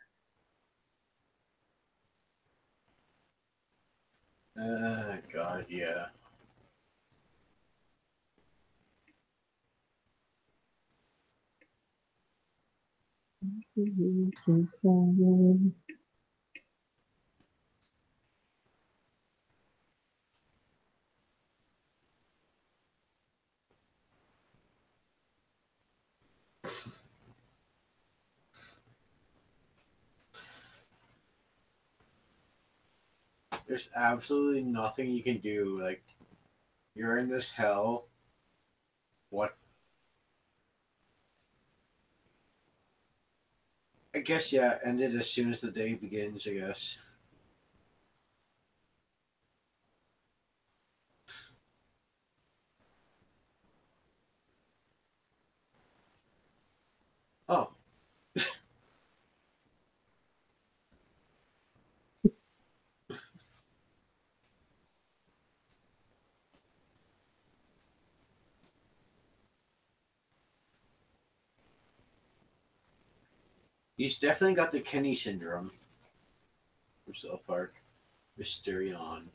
God, yeah. There's absolutely nothing you can do. Like, you're in this hell. What? I guess, yeah, end it as soon as the day begins, I guess. Oh, he's definitely got the Kenny syndrome from South Park. Mysterion.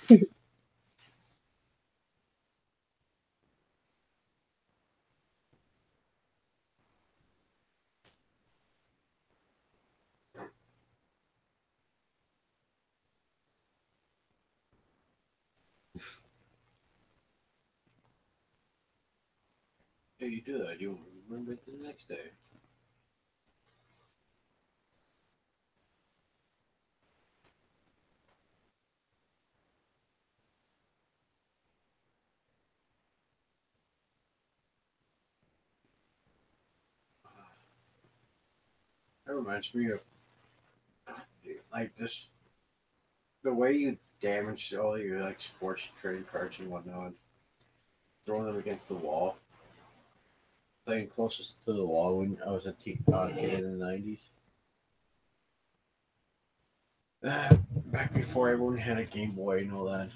Yeah, you do that. You remember it the next day. That reminds me of like this the way you damage all your like sports trading cards and whatnot, throwing them against the wall, playing closest to the wall when I was a kid in the 90s. Back before everyone had a Game Boy and all that.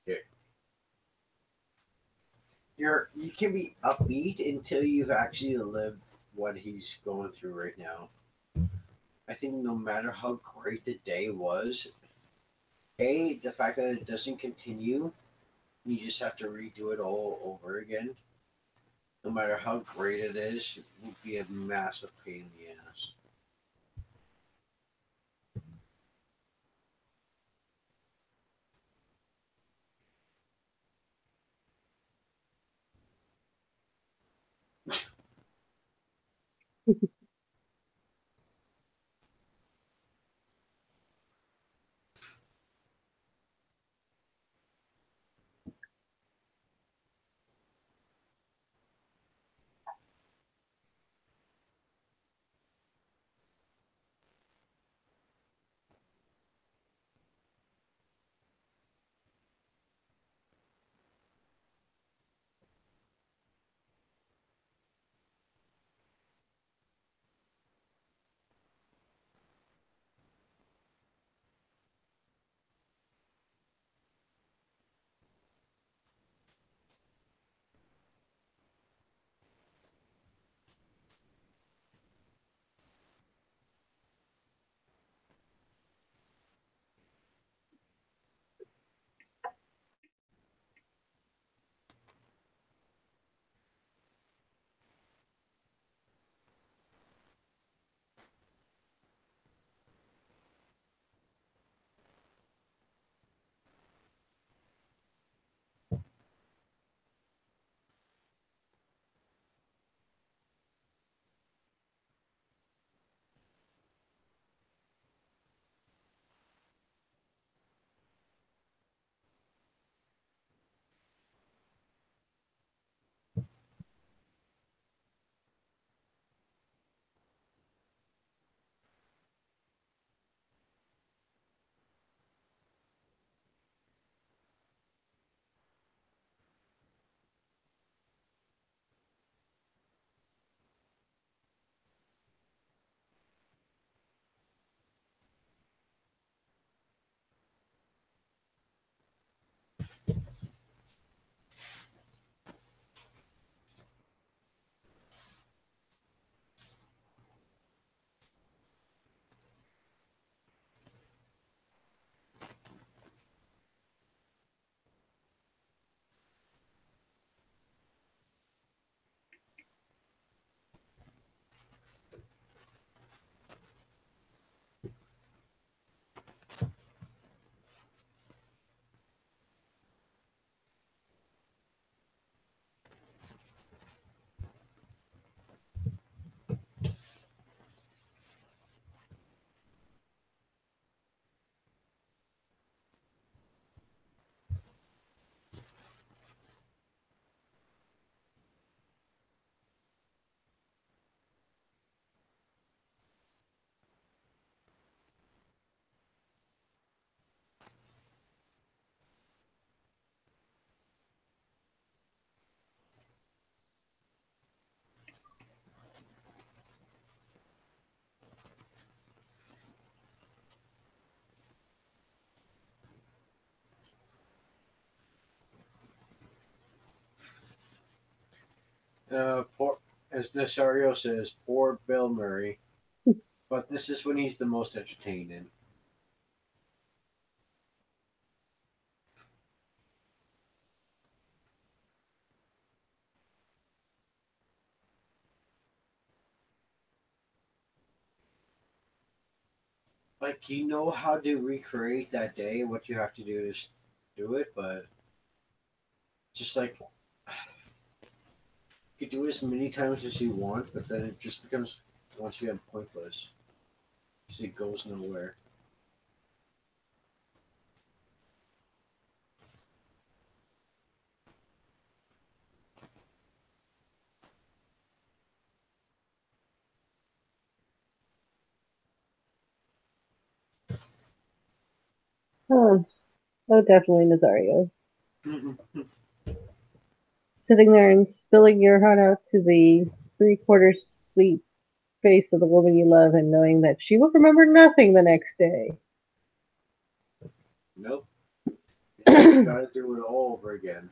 Yeah. You can be upbeat until you've actually lived what he's going through right now. I think no matter how great the day was, the fact that it doesn't continue, you just have to redo it all over again. No matter how great it is, it would be a massive pain in the ass. Poor, as Nasario says, poor Bill Murray. But this is when he's the most entertaining. Like you know how to recreate that day, what you have to do to do it, but just like you can do it as many times as you want, but then it just becomes once again pointless. So it goes nowhere. Oh, oh, definitely Nazario. Mhm. Sitting there and spilling your heart out to the three-quarters sweet face of the woman you love and knowing that she will remember nothing the next day. Nope. You got to do it all over again.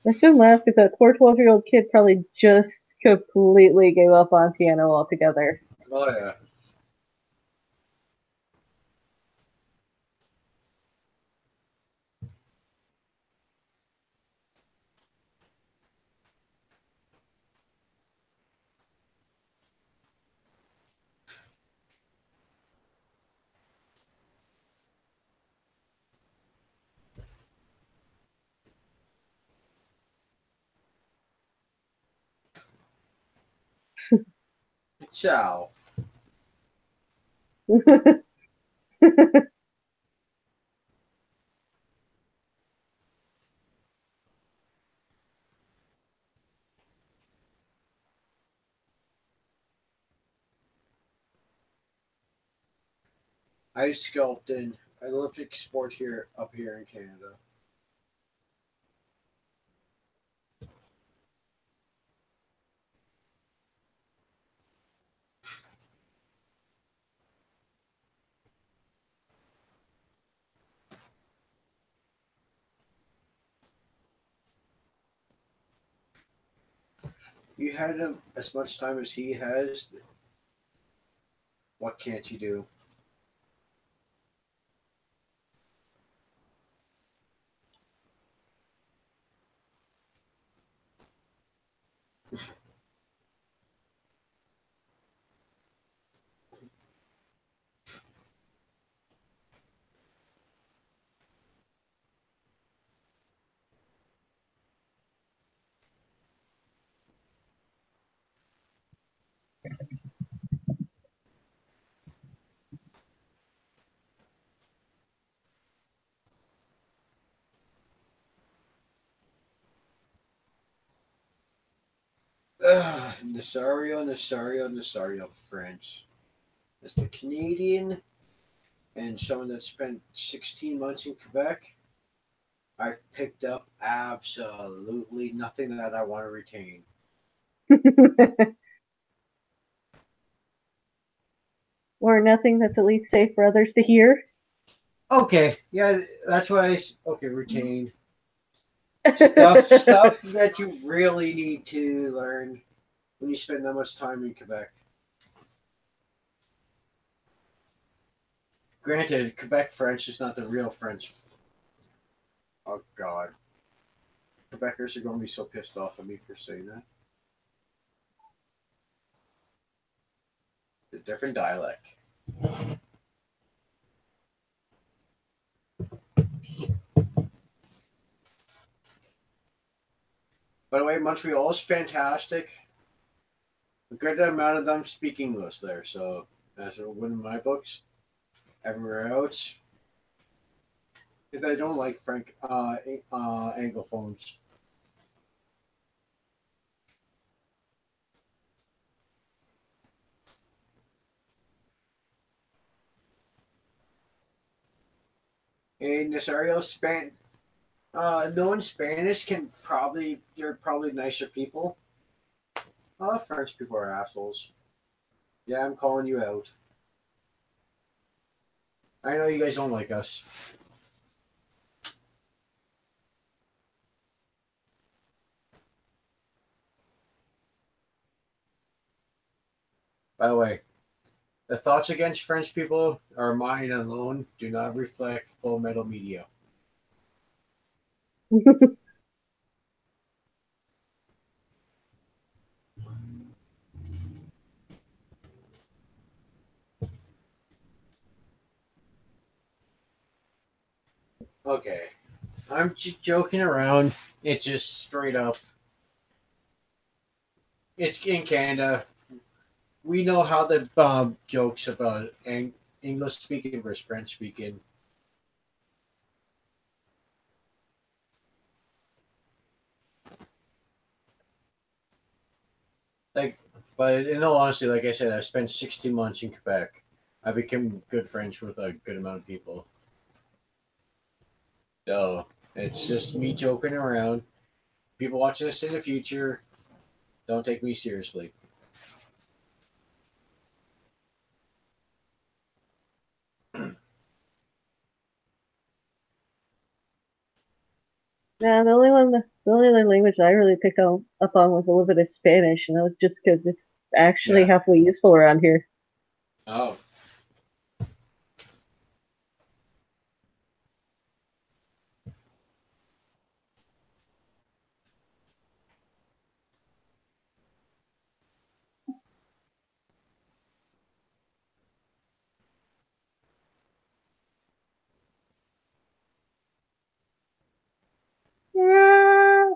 I shouldn't laugh because that poor 12-year-old kid probably just completely gave up on piano altogether. Oh yeah. Ciao. Ice sculpting, an Olympic sport here up here in Canada. You had him as much time as he has. What can't you do? Nasario, Nasario, Nasario, French. As the Canadian and someone that spent 16 months in Quebec, I've picked up absolutely nothing that I want to retain. or nothing that's at least safe for others to hear. Okay, yeah, that's what okay, retain stuff that you really need to learn when you spend that much time in Quebec. Granted, Quebec French is not the real French. Oh God, Quebecers are going to be so pissed off at me for saying that. A different dialect. By the way, Montreal is fantastic. A good amount of them speak English there, so that's one of my books. Everywhere else, if I don't like Anglophones. In Nazario, knowing Spanish they're probably nicer people. French people are assholes. Yeah, I'm calling you out. I know you guys don't like us. By the way, the thoughts against French people are mine alone. Do not reflect Full Metal Media. Okay, I'm just joking around. It's just straight up. It's in Canada. We know how the jokes about English speaking versus French speaking. Like, but in all honesty, like I said, I spent 16 months in Quebec. I became good friends with a good amount of people. So it's just me joking around. People watching this in the future, don't take me seriously. Yeah, the only other language I really picked up on was a little bit of Spanish, and that was just because it's actually Yeah. halfway useful around here. Oh. Yeah.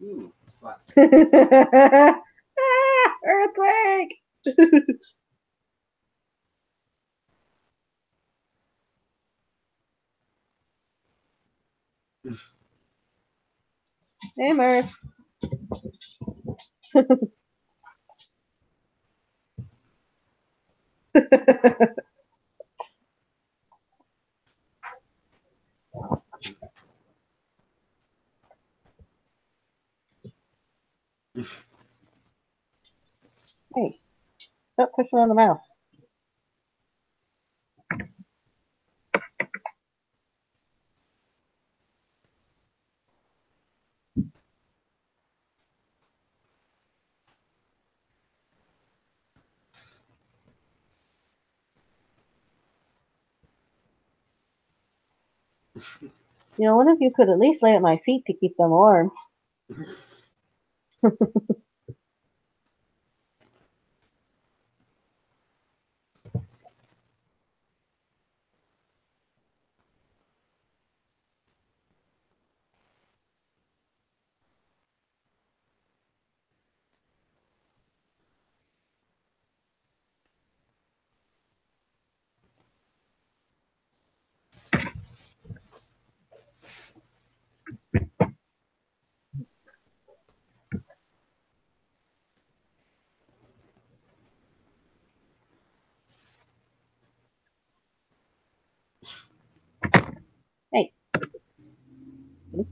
Ooh, flat. Earthquake! Hey, Murph. Hey, stop pushing on the mouse. One of you could at least lay at my feet to keep them warm.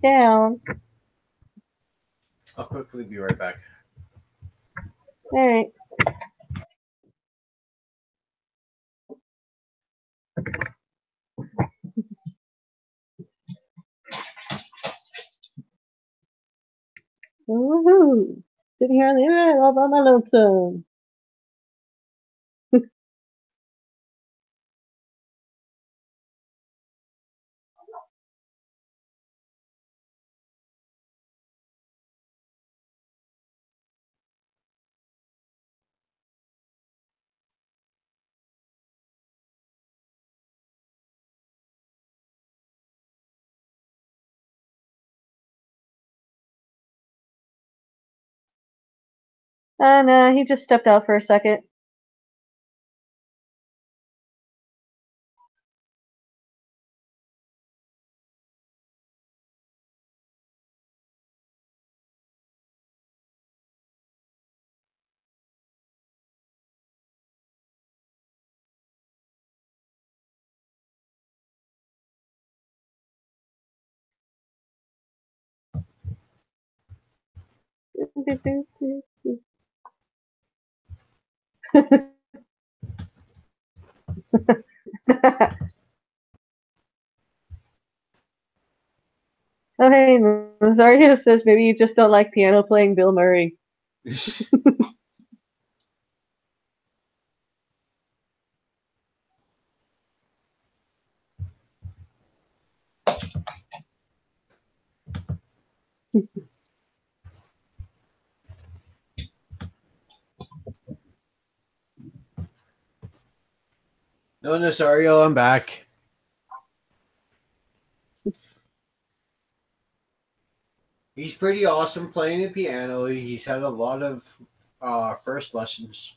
Down. I'll quickly be right back. All right. Woohoo! Sitting here on the internet all by my lonesome. And he just stepped out for a second. Oh, hey, Rosario says maybe you just don't like piano playing Bill Murray. No, Nasario, I'm back. He's pretty awesome playing the piano. He's had a lot of first lessons.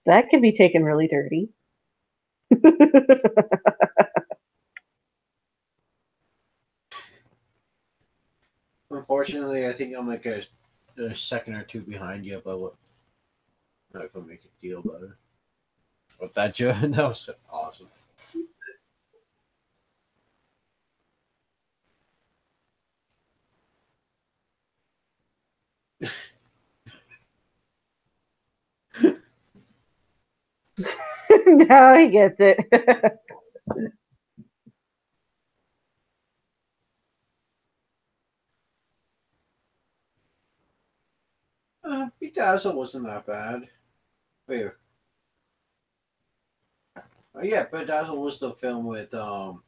That can be taken really dirty. Unfortunately, I think I'm like a second or two behind you, but I'm not gonna make a deal about it. With that, Joe, that was awesome. Now he gets it. Bedazzle wasn't that bad. Wait, oh yeah, Bedazzle was the film with another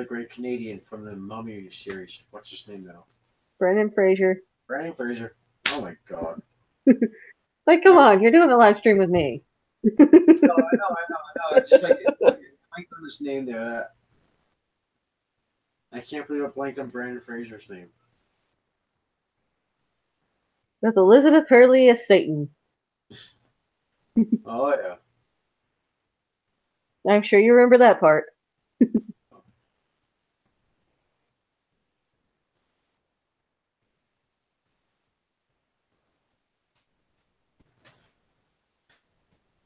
great Canadian from the Mummy series. What's his name now? Brendan Fraser. Brandon Fraser. Oh my god. Like, come on, you're doing a live stream with me. No, I know. It's just like I blanked on his name there. I can't believe I blanked on Brandon Fraser's name. With Elizabeth Hurley as Satan. Oh yeah. I'm sure you remember that part.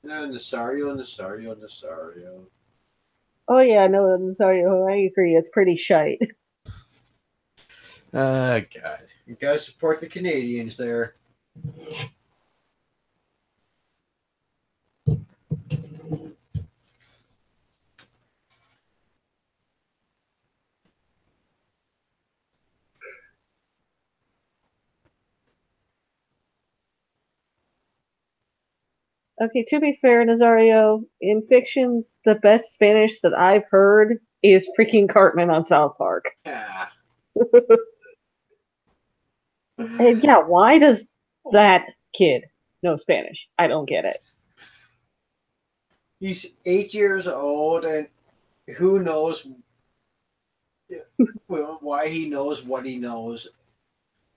No, Nasario. Oh yeah, no, I'm sorry. Oh, I agree. It's pretty shite. God. You gotta support the Canadians there. Okay, to be fair, Nazario, in fiction, the best Spanish that I've heard is freaking Cartman on South Park. Yeah. And yeah, why does that kid know Spanish? I don't get it. He's 8 years old, and who knows why he knows what he knows,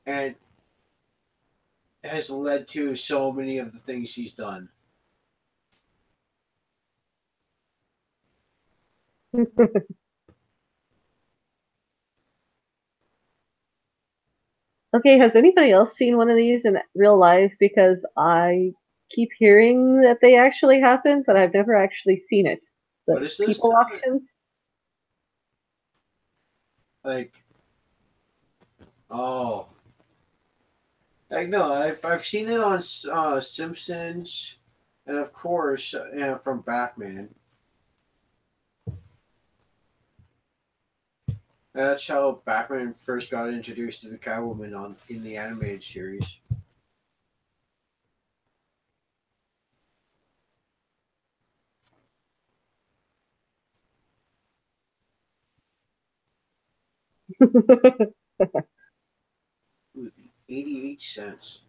and has led to so many of the things he's done. Okay, has anybody else seen one of these in real life? Because I keep hearing that they actually happen, but I've never actually seen it. The What is this? people auctions? Like, oh, like no, I've seen it on Simpsons, and of course, from Batman. That's how Batman first got introduced to the Catwoman on in the animated series. Ooh, 88 cents.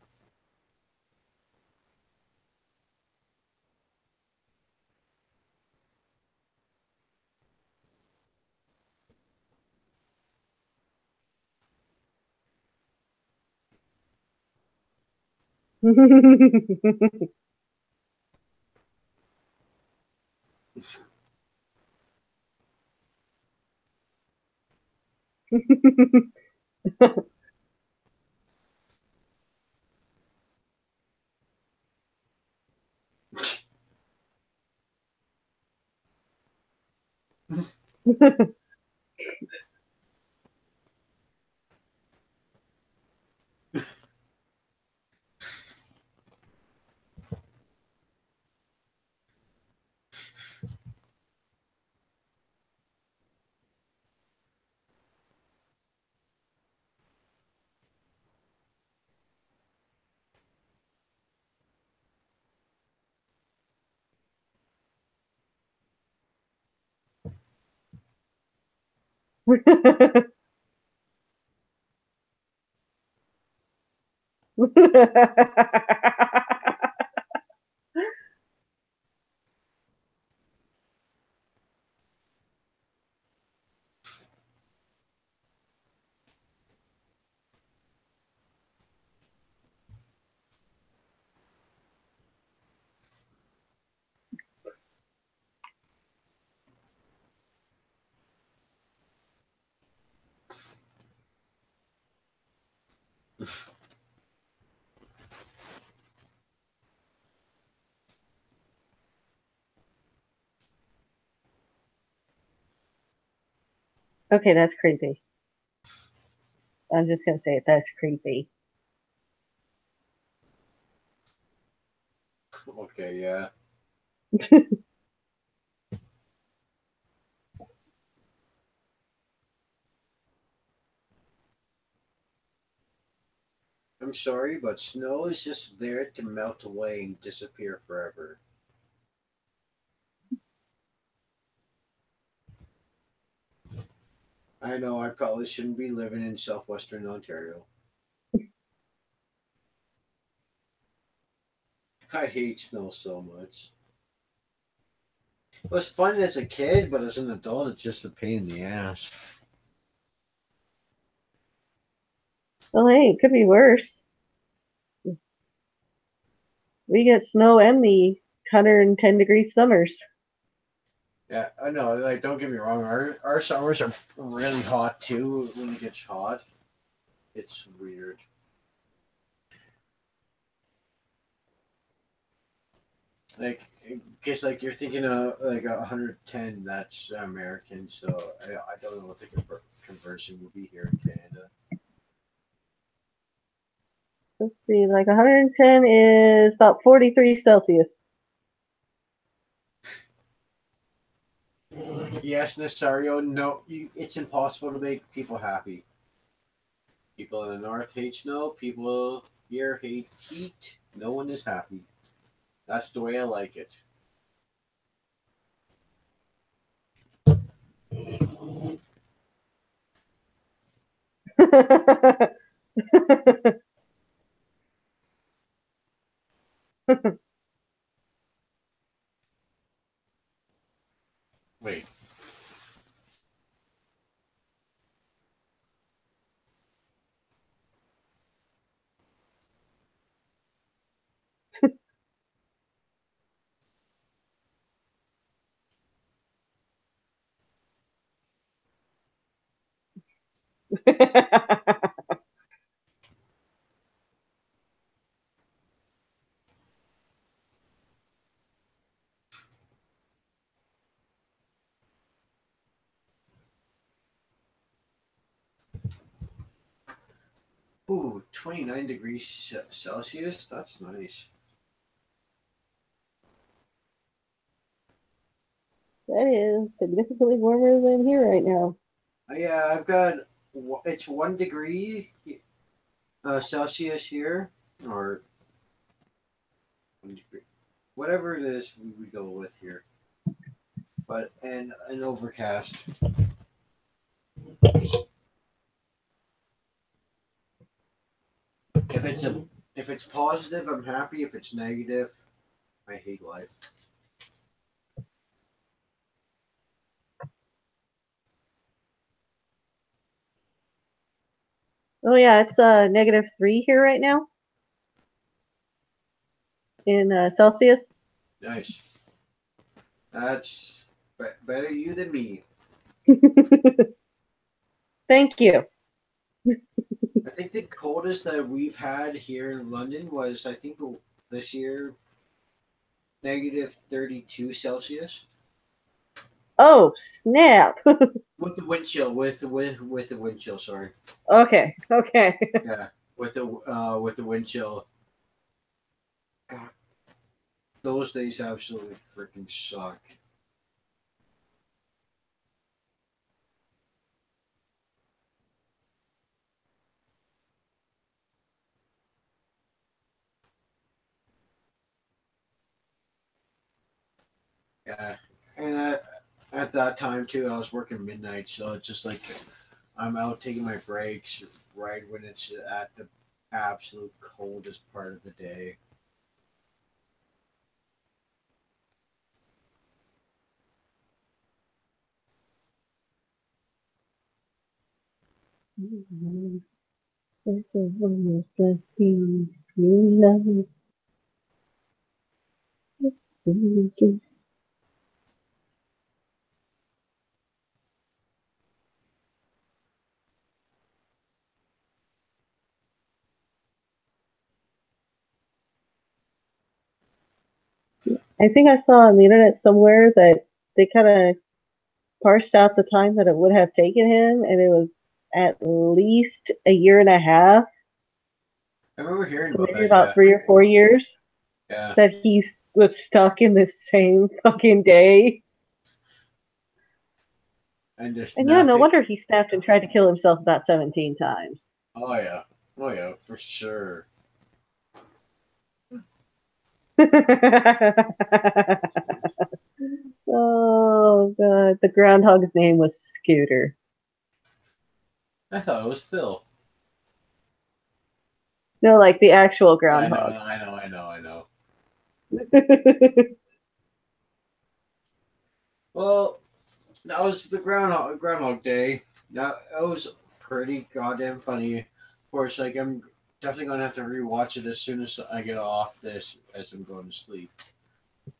Okay, that's creepy. I'm just gonna say it. That's creepy. Okay, yeah. I'm sorry, but snow is just there to melt away and disappear forever. I know I probably shouldn't be living in southwestern Ontario. I hate snow so much. It was fun as a kid, but as an adult, it's just a pain in the ass. Well, hey, it could be worse. We get snow and the 110-degree summers. Yeah, I know. Like, don't get me wrong. Our summers are really hot too. When it gets hot, it's weird. Like, guess like you're thinking of like 110. That's American, so I don't know what the conversion will be here in Canada. Let's see, like 110 is about 43 Celsius. Yes, Nasario. No, it's impossible to make people happy. People in the north hate snow. People here hate heat. No one is happy. That's the way I like it. Wait, Ooh, 29 degrees Celsius. That's nice. That is significantly warmer than here right now. Yeah, I've got it's 1 degree Celsius here, or 1 degree, whatever it is we go with here. But and an overcast. If it's a if it's positive, I'm happy. If it's negative, I hate life. Oh yeah, it's -3 here right now in Celsius. Nice. That's better you than me. Thank you. I think the coldest that we've had here in London was, I think, this year, -32 Celsius. Oh snap. With the wind chill, with the wind chill. Sorry. Okay, okay. Yeah, with the wind chill. God, those days absolutely freaking suck. Yeah, and at that time too, I was working midnight, so it's just like I'm out taking my breaks right when it's at the absolute coldest part of the day. I think I saw on the internet somewhere that they kind of parsed out the time that it would have taken him, and it was at least a year and a half, I remember hearing so about maybe that. about Yeah, 3 or 4 years yeah, that he was stuck in this same fucking day. and there's And yeah, no nothing. wonder he snapped and tried to kill himself about 17 times. Oh yeah, oh yeah, for sure. Oh god, the groundhog's name was Scooter. I thought it was Phil. No, like the actual I know, groundhog. I know, I know, I know. Well, that was the Groundhog Day. That was pretty goddamn funny. Of course, like I'm definitely gonna have to rewatch it as soon as I get off this, as I'm going to sleep.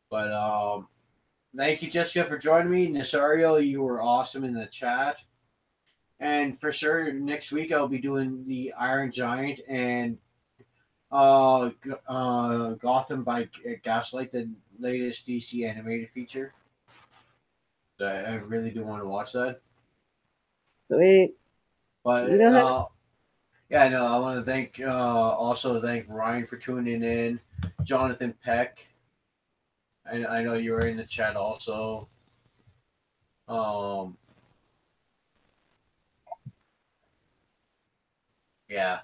But thank you, Jessica, for joining me. Nasario, you were awesome in the chat. And for sure, next week I'll be doing the Iron Giant and Gotham by Gaslight, the latest DC animated feature. I really do want to watch that. Sweet. But You don't have yeah, no, I want to also thank Ryan for tuning in, Jonathan Peck. I know you were in the chat also. Um, yeah.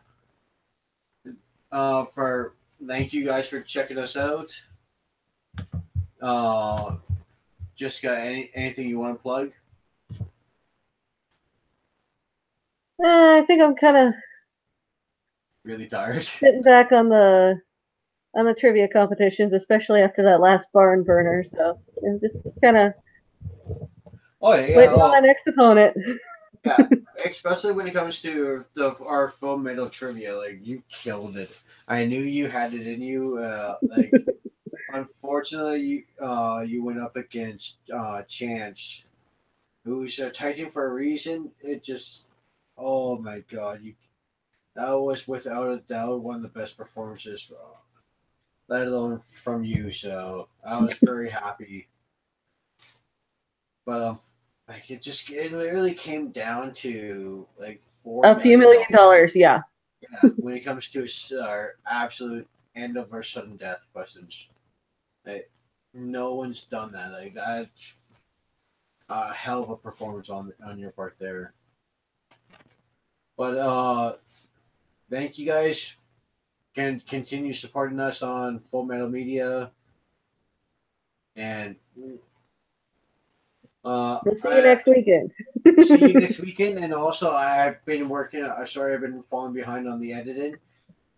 For Thank you guys for checking us out. Uh, Jessica, anything you want to plug? I think I'm kind of Really tired. sitting back on the trivia competitions, especially after that last barn burner. So just kind of Oh yeah, waiting on my oh next opponent. yeah. Especially when it comes to our full metal trivia, like you killed it. I knew you had it in you. Unfortunately, you went up against Chance, who's a Titan for a reason. It just Oh my God, that was without a doubt one of the best performances, let alone from you. So I was very happy. But like it literally came down to like four A few million million dollars. dollars, yeah. Yeah, when it comes to our absolute end of our sudden death questions, like, no one's done that. Like that's a hell of a performance on your part there. But thank you guys. Can continue supporting us on Full Metal Media, and We'll see you I next weekend. see you next weekend. And also, I've been working. Sorry, I've been falling behind on the editing.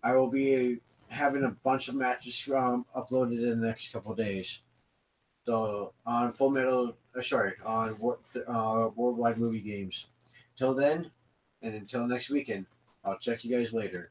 I will be having a bunch of matches uploaded in the next couple of days. So on Full Metal, sorry, on Worldwide Movie Games. Till then, and until next weekend, I'll check you guys later.